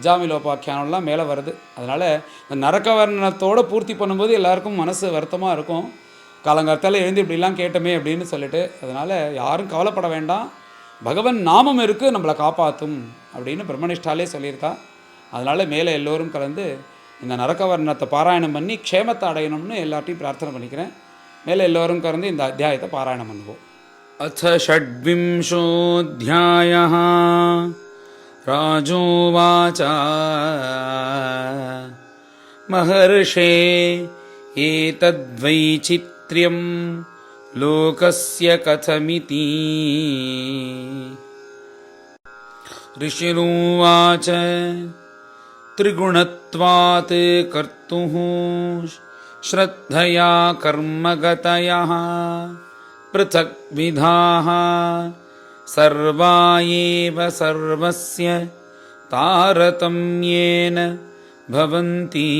ஜாமிலோபாக்கியானம்லாம் மேலே வருது. அதனால் இந்த நரக வர்ணத்தோடு பூர்த்தி பண்ணும்போது எல்லாருக்கும் மனசு வருத்தமாக இருக்கும். காலங்காலத்தால் எழுந்து இப்படிலாம் கேட்டோமே அப்படின்னு சொல்லிட்டு. அதனால் யாரும் கவலைப்பட வேண்டாம், பகவன் நாமம் இருக்குது, நம்மளை காப்பாற்றும் அப்படின்னு பிரம்மனிஷ்டாலே சொல்லியிருக்கா. அதனால் மேலே எல்லோரும் கலந்து இந்த நரக வர்ணத்தை பாராயணம் பண்ணி க்ஷேமத்தை அடையணும்னு எல்லார்ட்டையும் பிரார்த்தனை பண்ணிக்கிறேன். மேலே எல்லோரும் கலந்து இந்த அத்தியாயத்தை பாராயணம் பண்ணுவோம். அத ஷட்விம்சோऽध्यायः ராஜோவாச மஹர்ஷே ஏதத்வைச்சித்ர்யம் லோகஸ்ய கதமிதி. ऋषिरुवाच त्रिगुणत्वात् कर्तुः श्रद्धया कर्मगतयः पृथग्विधाः सर्वा एव सर्वस्य तारतम्येन भवन्ति.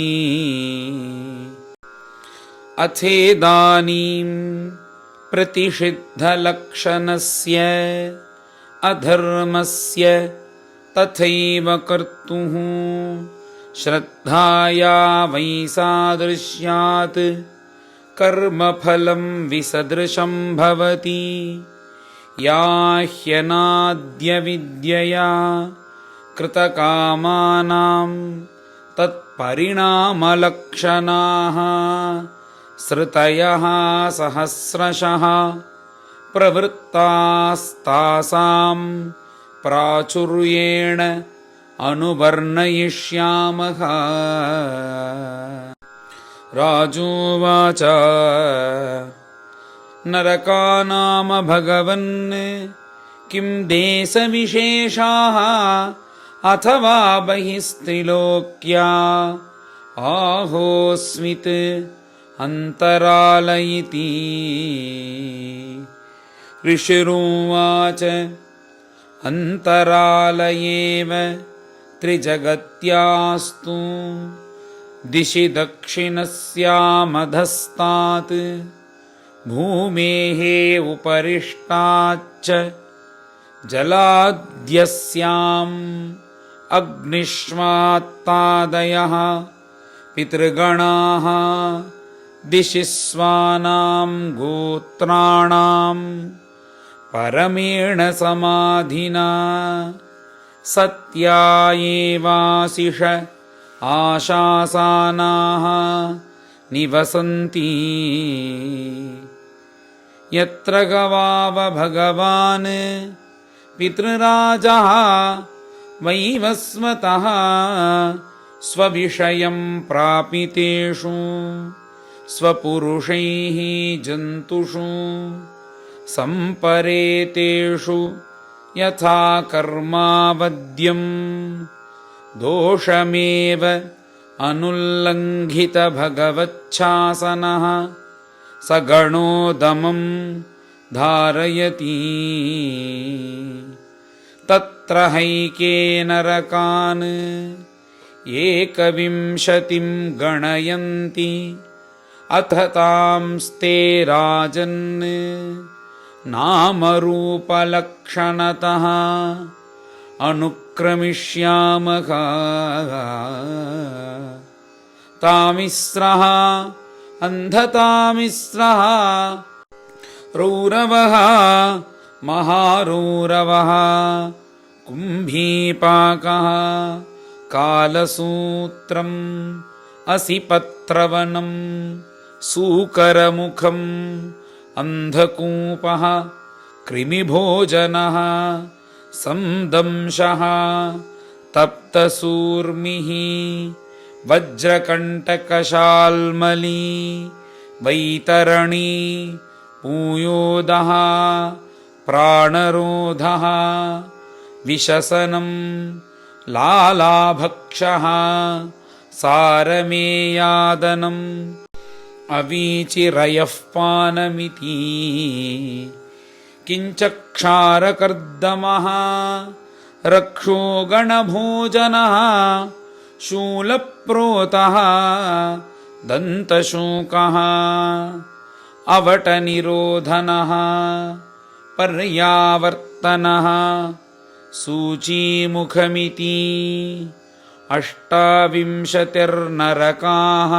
अथेदानीं प्रतिषिद्धलक्षणस्य अधर्मस्य तथैव कर्तुः श्रद्धाया वैसादृश्यात् कर्मफलं विसदृशं भवति. या ह्यनाद्यविद्यया कृतकामानां तत्परिणामलक्षणाः श्रुतयः सहस्रशः प्रवृत्तास्तासां प्राचुर्येण अनुवर्णयिष्यामः. राजोवाच नरकानाम भगवन् किं देशविशेषाः अथवा बहिस्त्रिलोक्या आहोस्मित् अन्तराल इति. ऋषिरुवाच अन्तराल एव त्रिजगत्यास्तु दिशि दक्षिणस्यामधस्तात् भूमेः उपरिष्टाच्च जलाद्यस्याम् अग्निष्वात्तादयः पितृगणाः दिशि स्वानां गोत्राणां परमेण समाधिना सत्या एवाशिष आशासानाः निवसन्ति. यत्र गवाव भगवान् पितृराजः वैवस्वतः स्वविषयं प्रापितेषु स्वपुरुषैः जन्तुषु सम्परेतेषु यथा कर्मावद्यं दोषमेव अनुल्लङ्घित भगवच्छासनः सगणो दमं धारयति. तत्र हैके नरकान् एकविंशतिं गणयन्ति. अथ तांस्ते राजन् नामरूपलक्षणतः अनुक्रमिष्यामः. तामिस्रः अन्धतामिस्रः रौरवः महारौरवः कुम्भीपाकः कालसूत्रम् असिपत्रवनं सूकरमुखम् अन्धकूपः कृमिभोजनः संदंशः तप्तसूर्मिः वज्रकण्टकशाल्मली वैतरणी पूयोदः प्राणरोधः विशसनं लालाभक्षः सारमेयादनम् अवीचिरयः पानमिति. किञ्चक्षारकर्दमः रक्षो गणभोजनः शूलप्रोतः दन्तशूकः अवटनिरोधनः पर्यावर्तनः सूचीमुखमिति अष्टाविंशतिर्नरकाः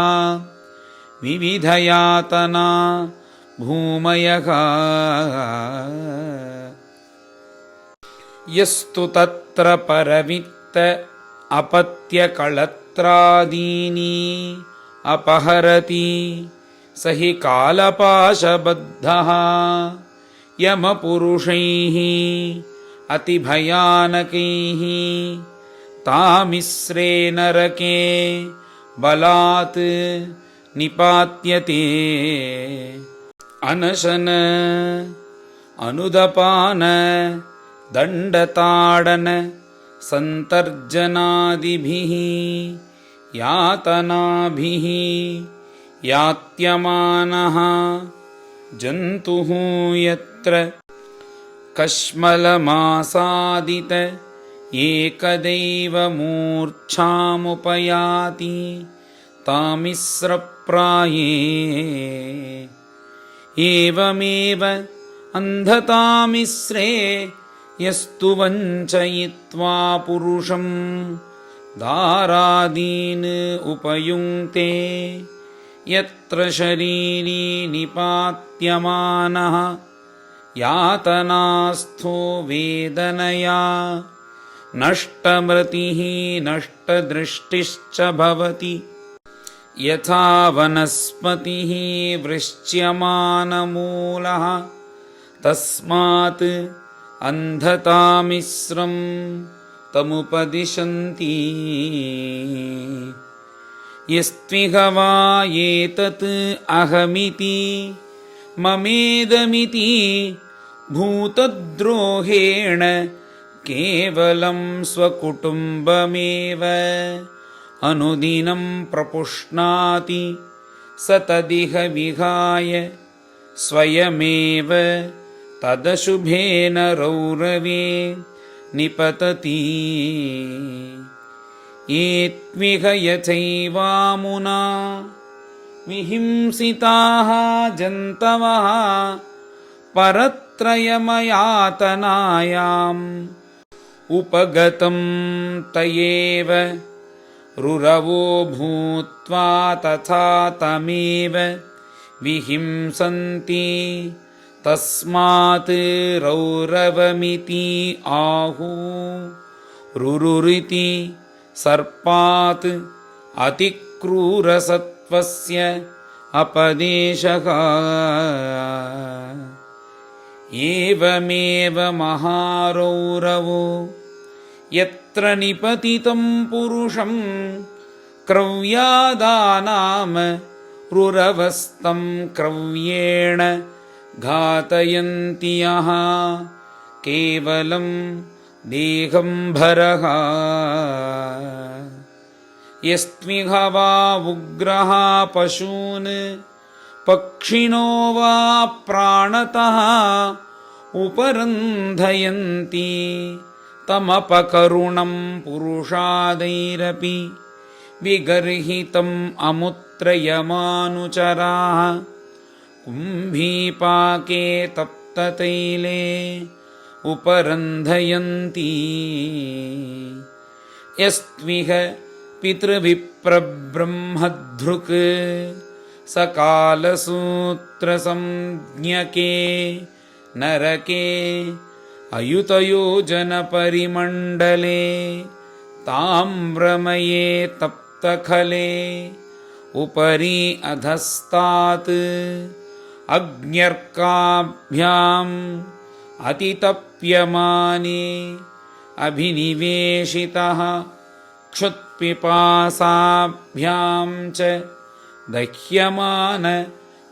विविधयातना भूमयः यस्तु तत्र परवित्त अपत्यकळत्रादीनि अपहरति स हि कालपाशबद्धः यमपुरुषैः अतिभयानकैः तामिस्रे नरके बलात् निपात्यते अनशन अनुदपान दण्डताडन सन्तर्जनादिभिः यातनाभिः यात्यमानः जन्तुः यत्र कश्मलमासादित एकदैव मूर्च्छामुपयाति तामिस्रप्राये एवमेव अन्धतामिस्रे यस्तु वञ्चयित्वा पुरुषं दारादीन् उपयुङ्क्ते यत्र शरीरी निपात्यमानः यातनास्थो वेदनया नष्टमतिः नष्टदृष्टिश्च भवति यथा वनस्पतिः वृश्च्यमानमूलः तस्मात् अन्धतामिस्रं तमुपदिशन्ति यस्त्विह वा एतत् अहमिति ममेदमिति भूतद्रोहेण केवलं स्वकुटुम्बमेव अनुदिनं प्रपुष्णाति स तदिह विहाय स्वयमेव तदशुभेन रौरवे निपतति एत्विह यथैवामुना विहिंसिताः जन्तवः परत्रयमयातनायाम् उपगतं तयेव रुरवो भूत्वा तथा तमेव विहिंसन्ति तस्मात् रौरवमिति आहुः रुरुरिति सर्पात् अतिक्रूरसत्त्वस्य अपदेशः एवमेव महारौरवो यत्र निपतितं पुरुषं क्रव्यादानाम रुरवस्तं क्रव्येण घातयन्ति यः केवलं देहम्भरः यस्त्विह वा उग्रः पशून् पक्षिणो वा प्राणतः उपरन्धयन्ति तमपकरुणं पुरुषादैरपि विगर्हितम् अमुत्रयमानुचराः कुम्भीपाके तप्ततैले उपरन्धयन्ति यस्त्विह पितृविप्रब्रह्मधृक् सकालसूत्रसंज्ञके नरके अयुतयोजनपरिमण्डले ताम्रमये तप्तखले उपरि अधस्तात् अग्न्यर्काभ्याम् अतितप्यमाने अभिनिवेशितः क्षुत्पिपासाभ्यां च दह्यमान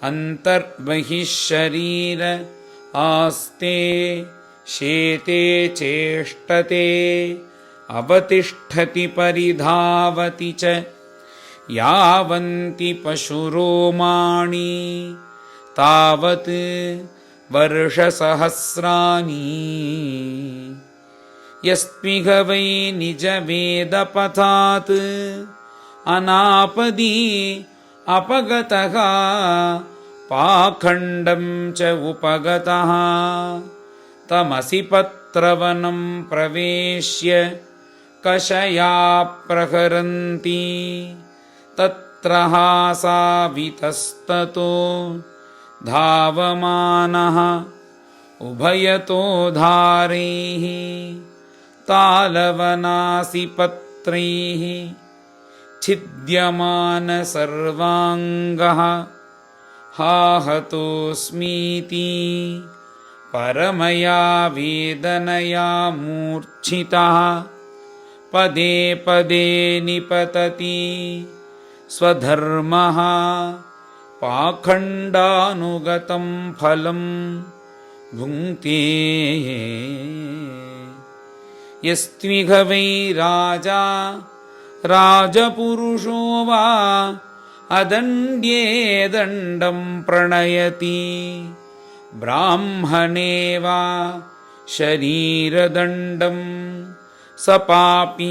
अन्तर्बहिःशरीर आस्ते शेते चेष्टते अवतिष्ठति परिधावति च यावन्ति पशुरोमाणि तावत् वर्षसहस्राणि यस्त्विह वै निजवेदपथात् अनापदी अपगतः पाखण्डं च उपगतः तमसि पत्रवनं प्रवेश्य कषया प्रहरन्ति तत्र हासावितस्ततो धावमानः उभयतो धारैः तालवनासिपत्रैः छिद्यमान सर्वाङ्गः हाहतोऽस्मीति परमया वेदनया मूर्छितः पदे पदे निपतति स्वधर्मः पाखण्डानुगतं फलं भुङ्क्ते यस्त्विह वै राजा राजपुरुषो वा अदण्ड्ये दण्डं प्रणयति ब्राह्मणे वा शरीरदण्डं स पापीयान्नरके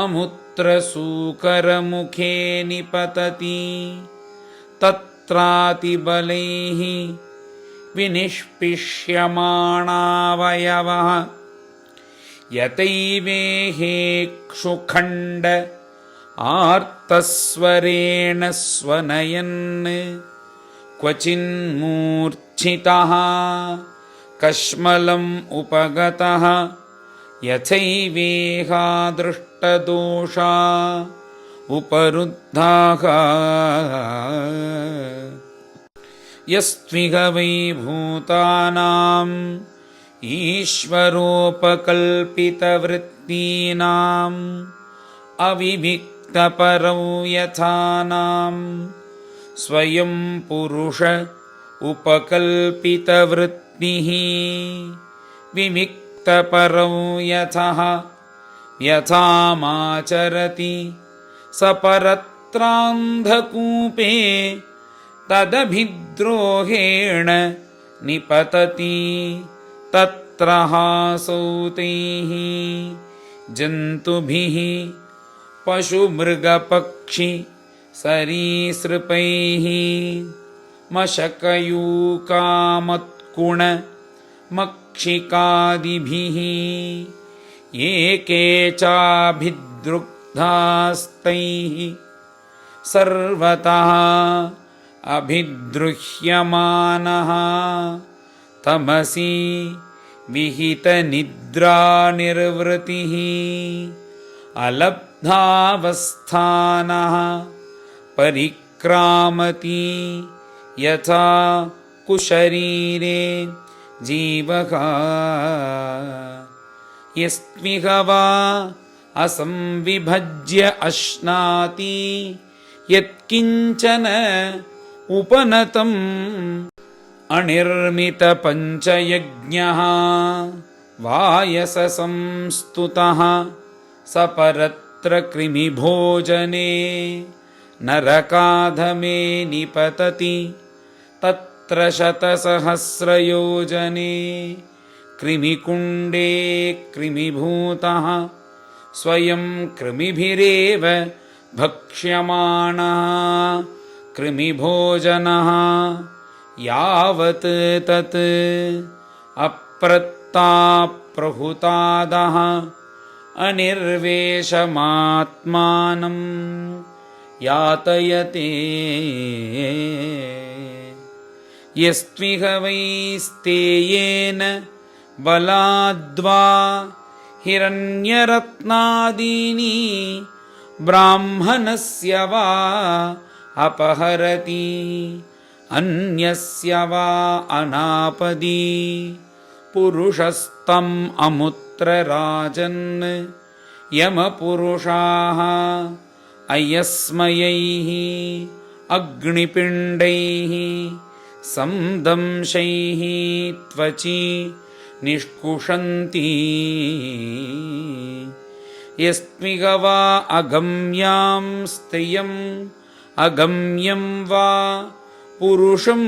अमुत्रसूकरमुखे निपतति तत्रातिबलैः विनिष्पिष्यमाणावयवः यतैवेहेक्षुखण्ड आर्तस्वरेण स्वनयन् क्वचिन्मूर्च्छितः कश्मलम् उपगतः यथैवेहादृष्टदोषा उपरुद्धाः यस्त्विह वै भूतानाम् ईश्वरोपकल्पितवृत्तीनाम् अविविक्तपरौ यथानाम् स्वयं पुरुष उपकल्पितवृत्तिः विविक्तपरौ यथः यथामाचरति स परत्रान्धकूपे तदभिद्रोहेण निपतति तत्र हासौतैः जन्तुभिः पशुमृगपक्षि सरीसृपैः मशकयूकामत्कुण मक्षिकादिभिः ये केचाभिद्रुग्धास्तैः सर्वतः अभिद्रुह्यमानः तमसि विहितनिद्रानिर्वृतिः अलब्धावस्थानः परिक्रामति यथा कुशरीरे जीवः यस्त्विह वा असंविभज्य अश्नाति यत्किञ्चन उपनतम् अनिर्मितपञ्चयज्ञः वायससंस्तुतः स परत्र कृमिभोजने नरकाधमे निपतति तत्र शतसहस्रयोजने कृमिकुण्डे कृमिभूतः स्वयं कृमिभिरेव भक्ष्यमाणः कृमिभोजनः यावत् तत् अप्रत्ताप्रहुतादः अनिर्वेशमात्मानं यातयते यस्त्विह वै स्तेयेन बलाद्वा हिरण्यरत्नादीनि ब्राह्मणस्य वा अपहरति अन्यस्य वा अनापदी पुरुषस्तम् अमुत्रराजन् यमपुरुषाः अयस्मयैः अग्निपिण्डैः संदंशैः त्वचि निष्कुषन्ति यस्त्विह वा अगम्यां स्त्रियम् अगम्यं वा पुरुषं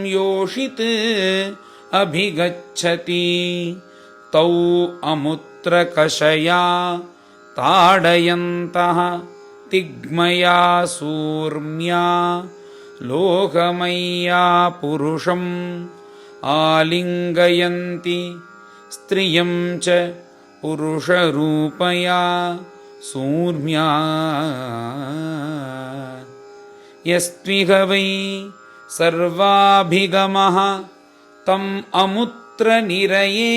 योषित् अभिगच्छति तौ अमुत्रकषया ताडयन्तः तिग्मया सूर्म्या लोकमय्या पुरुषम् आलिङ्गयन्ति स्त्रियं च पुरुषरूपया सूर्म्या यस्त्विह वै सर्वाभिगमः तम् अमुत्रनिरये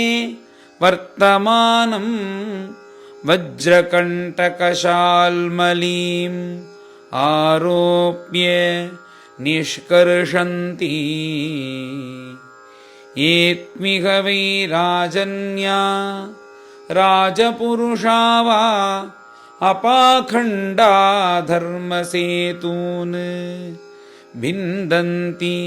वर्तमानं वज्रकण्टकशाल्मलीम् आरोप्य निष्कर्षन्ति एत्मिह वै राजन्या राजपुरुषा वा अपाखण्डा धर्मसेतून् भिन्दन्ति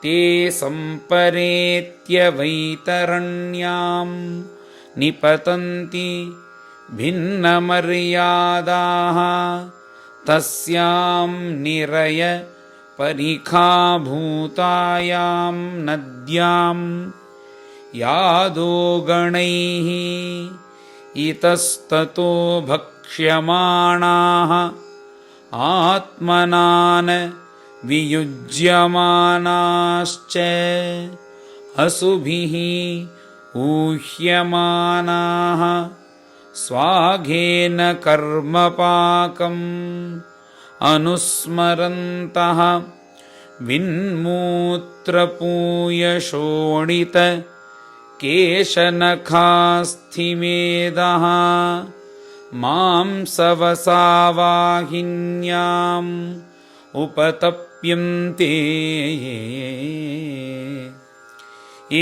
ते सम्परेत्य वैतरण्यां निपतन्ति भिन्नमर्यादाः तस्यां निरय परिखाभूतायां नद्यां यादो गणैः इतस्ततो भक्ष्यमाणाः आत्मनान् वियुज्यमानाश्च असुभिः ऊह्यमानाः स्वाघेन कर्मपाकम् अनुस्मरन्तः विन्मूत्रपूयशोणित केशनखास्थिमेदः मांसवसावाहिन्याम् उपतप्यन्ते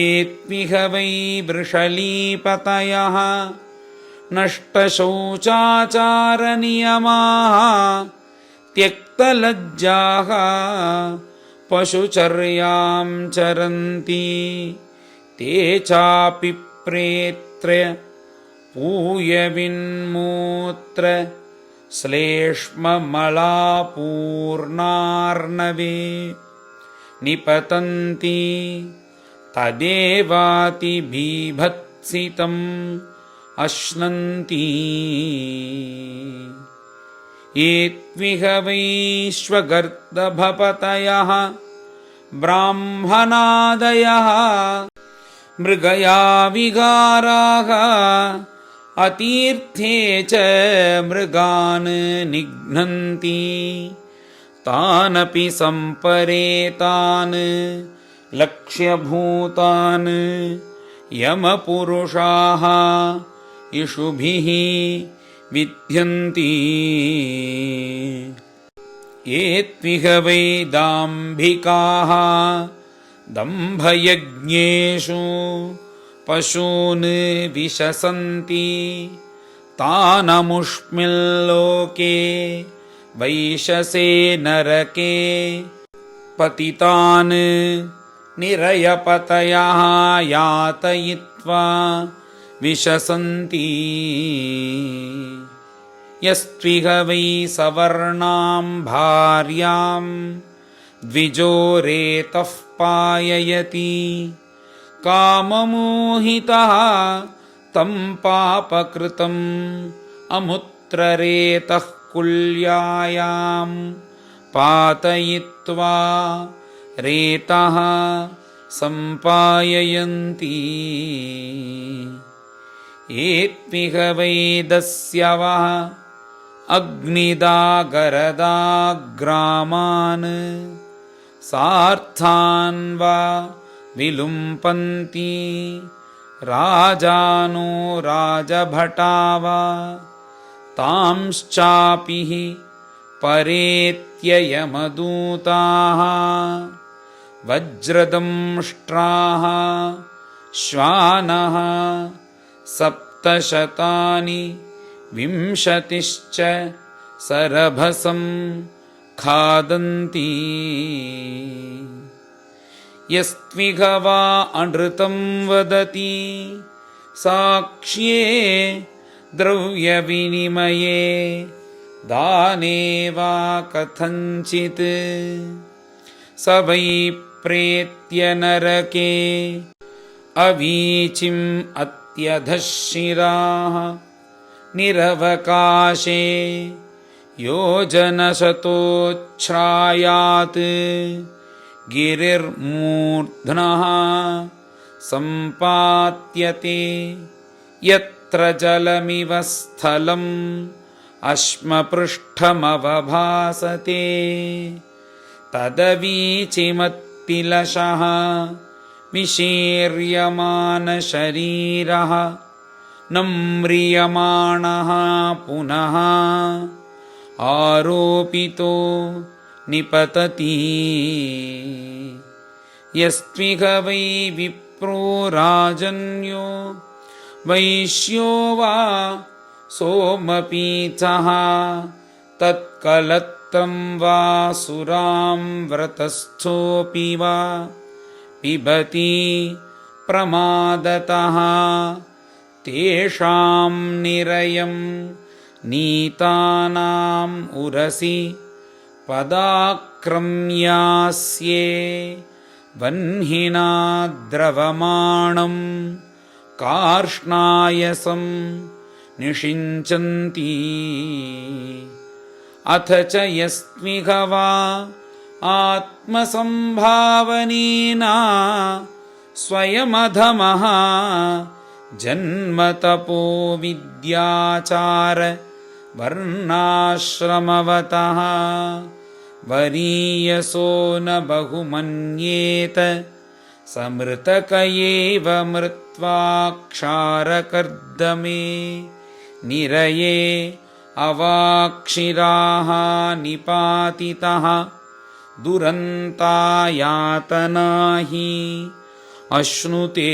एत्मिह वै वृषलीपतयः नष्टशौचाचारनियमाः त्यक्तलज्जाः पशुचर्यां चरन्ति ते चापि प्रेत्य पूयविन्मूत्र श्लेष्ममलापूर्णार्णवे निपतन्ति तदेवातिबीभत्सितम् अश्नन्ति एत्विह वैश्वगर्दभपतयः ब्राह्मणादयः मृगया विगाराः अतीर्थे च मृगान् निघ्नन्ति तानपि सम्परेतान् लक्ष्यभूतान् यमपुरुषाः इषुभिः विध्यन्ति एत्विह वै दाम्भिकाः दम्भयज्ञेषु पशून् विशसन्ति तानमुष्मिल्लोके वैशसे नरके पतितान् निरयपतयः यातयित्वा विशसन्ति यस्त्विह वै सवर्णां भार्यां द्विजोरेतः पाययति काममोहितः तं पापकृतम् अमुत्ररेतः कुल्यायां पातयित्वा रेतः सम्पाययन्ति एत्मिह वै दस्यवः अग्निदागरदाग्रामान् सार्थान् वा विलुम्पन्ति राजानो राजभटा वा तांश्चापि परेत्य यमदूताः वज्रदंष्ट्राः श्वानः 720 सरभसं खादन्ति यस्त्विह वा अनृतं वदति साक्ष्ये द्रव्यविनिमये दाने वा कथञ्चित् स वै प्रेत्य नरके अवीचिम् अत्यधः शिराः निरवकाशे योजनशतोच्छ्रायात् गिरिर्मूर्ध्नः सम्पात्यते यत्र जलमिव स्थलम् अश्मपृष्ठमवभासते तदवीचिमत्तिलशः विशीर्यमानशरीरः नम्रियमाणः पुनः आरोपितो निपतति यस्त्विह वै विप्रो राजन्यो वैश्यो वा सोमपीतः तत्कलत्रं वा सुरां व्रतस्थोऽपि वा पिबति प्रमादतः तेषां निरयं नीतानाम् उरसि पदाक्रम्यास्ये वह्निना द्रवमाणं कार्ष्णायसं निषिञ्चन्ति अथ च यस्त्विह वा आत्मसम्भावनेना स्वयमधमः जन्मतपो विद्याचार वर्णाश्रमवतः वरीयसो न बहुमन्येत समृतक एव मृत्वा क्षारकर्दमे निरये अवाक्षिराः निपातितः दुरन्तायातना हि अश्नुते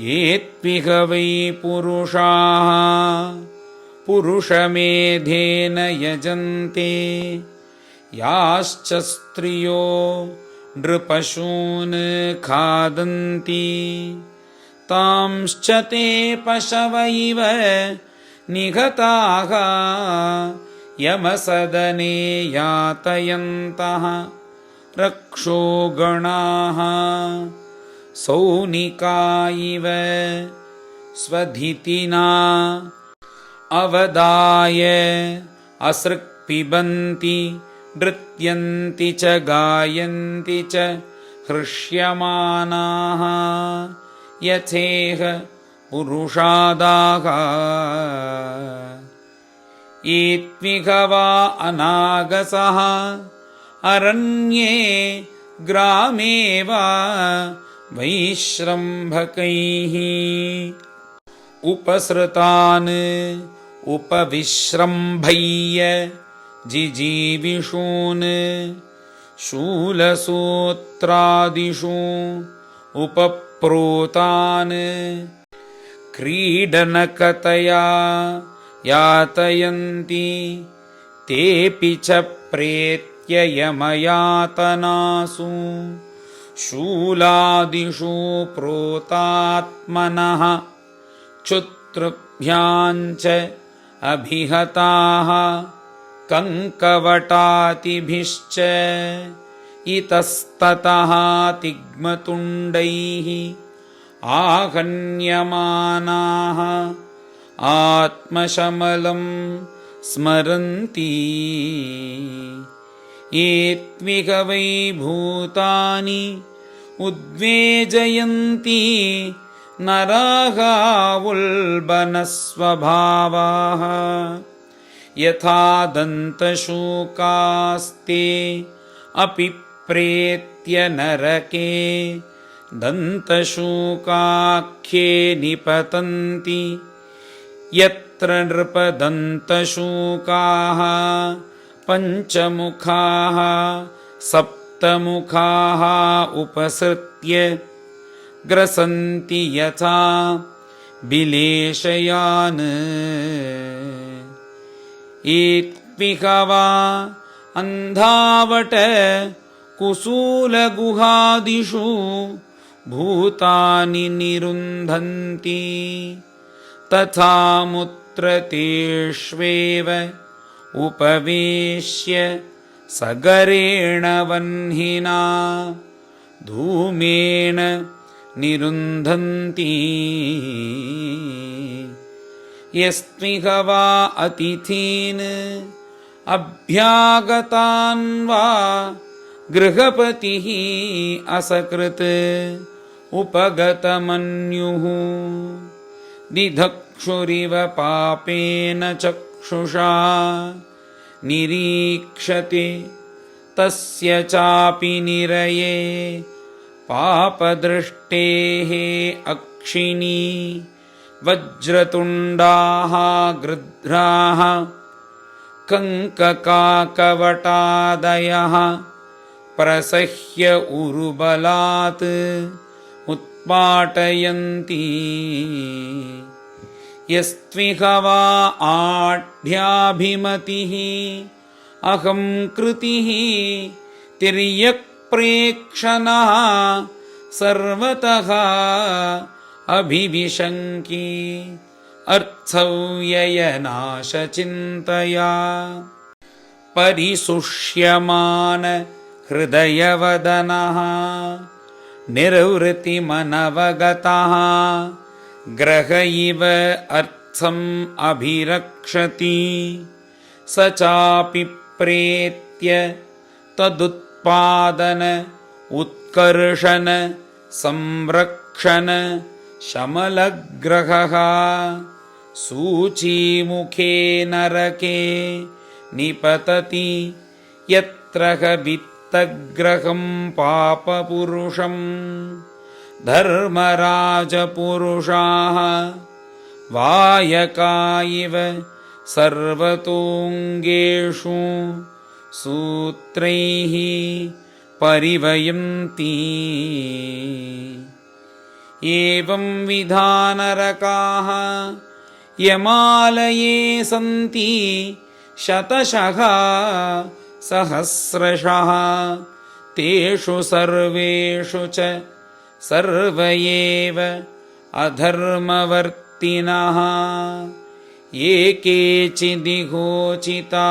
येत्विह वै पुरुषाः पुरुषमेधेन यजन्ते याश्च स्त्रियो नृपशून् खादन्ति तांश्च ते पशव इव निघताः यमसदने यातयन्तः रक्षोगणाः सौनिका इव स्वधितिना अवदाय असृक्पिबन्ति नृत्यन्ति च गायन्ति च हृष्यमानाः यथेह पुरुषादाः येत्विह वा अनागसः अरण्ये ग्रामे वा वैश्रम्भकैः उपसृतान् उपविश्रम्भय्य जिजीविषून् शूलसूत्रादिषु उपप्रोतान् क्रीडनकतया यातयन्ति तेऽपि च प्रेत्य यमयातनासु शूलादिषु प्रोतात्मनः क्षुत्रुभ्याञ्च अभिहताः कङ्कवटातिभिश्च इतस्ततः तिग्मतुण्डैः आहन्यमानाः आत्मशमलं स्मरन्ति येत्विह वै भूतानि उद्वेजयन्ति नराः उल्बणस्वभावाः यथा दन्तशूकास्ते अपि प्रेत्य नरके दन्तशूकाख्ये निपतन्ति यत्र नृपदन्तशूकाः पञ्चमुखाः सप्तमुखाः उपसृत्य ग्रसन्ति यथा बिलेशयान् येत्विह वा अन्धावट कुसूलगुहादिषु भूतानि निरुन्धन्ति तथा मुत्रतेष्वेव उपवेश्य सगरेण वह्निना धूमेन निरुन्धन्ति यस्मिह वा अतिथीन् अभ्यागतान् वा गृहपतिः असकृत् उपगतमन्युः दिधक्षुरिव पापेन चक्षुषा निरीक्षते तस्य चापि निरये पापदृष्टेः अक्षिणी वज्रतुण्डाः गृध्राः कङ्ककाकवटादयः प्रसह्य उरुबलात् उत्पाटयन्ति यस्त्विह वा आढ्याभिमतिः अहं कृतिः तिर्यक्प्रेक्षणः सर्वतः अभिविशङ्की अर्थव्ययनाशचिन्तया परिशुष्यमान हृदयवदनः निर्वृतिमनवगतः ग्रह इव अर्थम् अभिरक्षति स चापि प्रेत्य तदुत्पादन उत्कर्षण संरक्षण शमलग्रहः सूचीमुखे नरके निपतति यत्र वित्तग्रहं पापपुरुषं धर्मराजपुरुषाः वायका इव सर्वतोऽङ्गेषु सूत्रैः परिवयन्ति एवं विधानरकाः यमालये सन्ति शतशः सहस्रशः तेषु सर्वेषु च सर्व एव अधर्मवर्तिनः ये केचिदिगोचिता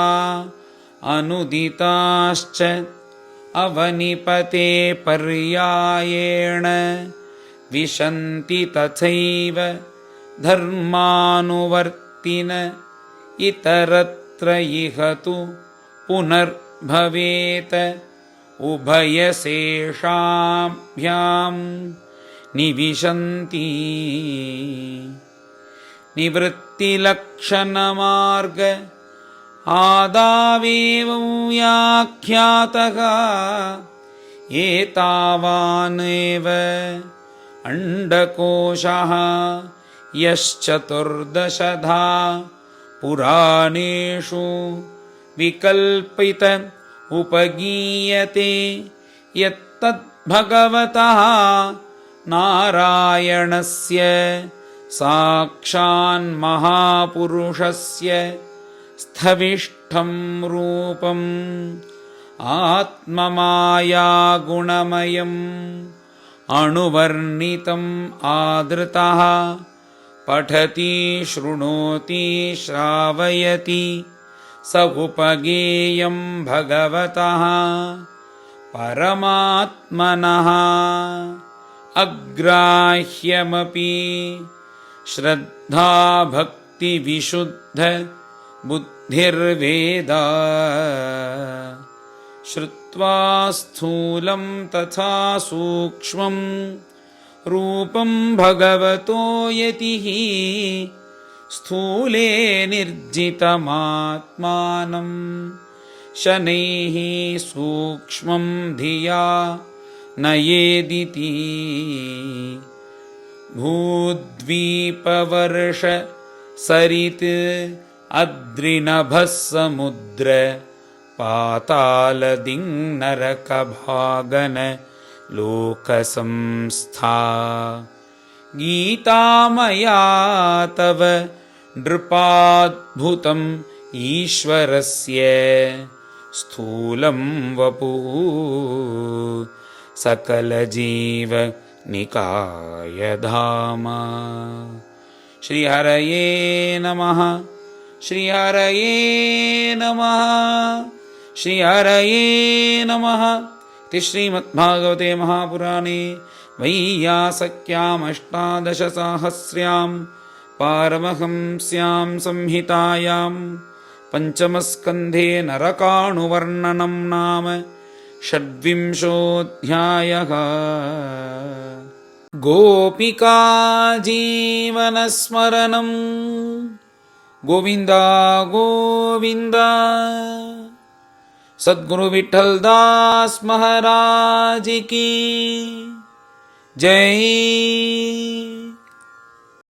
अनुदिताश्च अवनिपते पर्यायेण विशन्ति तथैव धर्मानुवर्तिन इतरत्र इह तु पुनर्भवेत उभयशेषाभ्यां निविशन्ति निवृत्तिलक्षणमार्ग आदावेवं व्याख्यातः एतावानेव अण्डकोशः यश्चतुर्दशधा पुराणेषु विकल्पित उपगीयते यत्तद्भगवतः नारायणस्य साक्षान्महापुरुषस्य स्थविष्ठं रूपम् आत्ममायागुणमयम् अणुवर्णितम् आदृतः पठति शृणोति श्रावयति स उपगेयं भगवतः परमात्मनः अग्राह्यमपि श्रद्धा भक्ति विशुद्ध बुद्धिर्वेदा श्रुत्वा स्थूलं तथा सूक्ष्मं रूपं भगवतो यतिः स्थूले निर्जितमात्मानं शनैः सूक्ष्मं धिया नयेदिति भूद्वीपवर्ष सरित् अद्रिनभः समुद्र पातालदिङ्नरकभागन लोकसंस्था गीतामया तव नृपाद्भुतम् ईश्वरस्य स्थूलं वपुः सकलजीव निकायधाम। श्रीहरये नमः। श्रीहरये नमः। श्रीहरये नमः। श्रीमद्भागवते महापुराणे वैयासक्यामष्टादशसाहस्र्यां पारमहंस्यां संहितायां पञ्चमस्कन्धे नरकाणुवर्णनं नाम षड्विंशोऽध्यायः। गोपिका जीवनस्मरणं गोविन्द गोविन्द। सद्गुरु विठल दास महाराज की जय।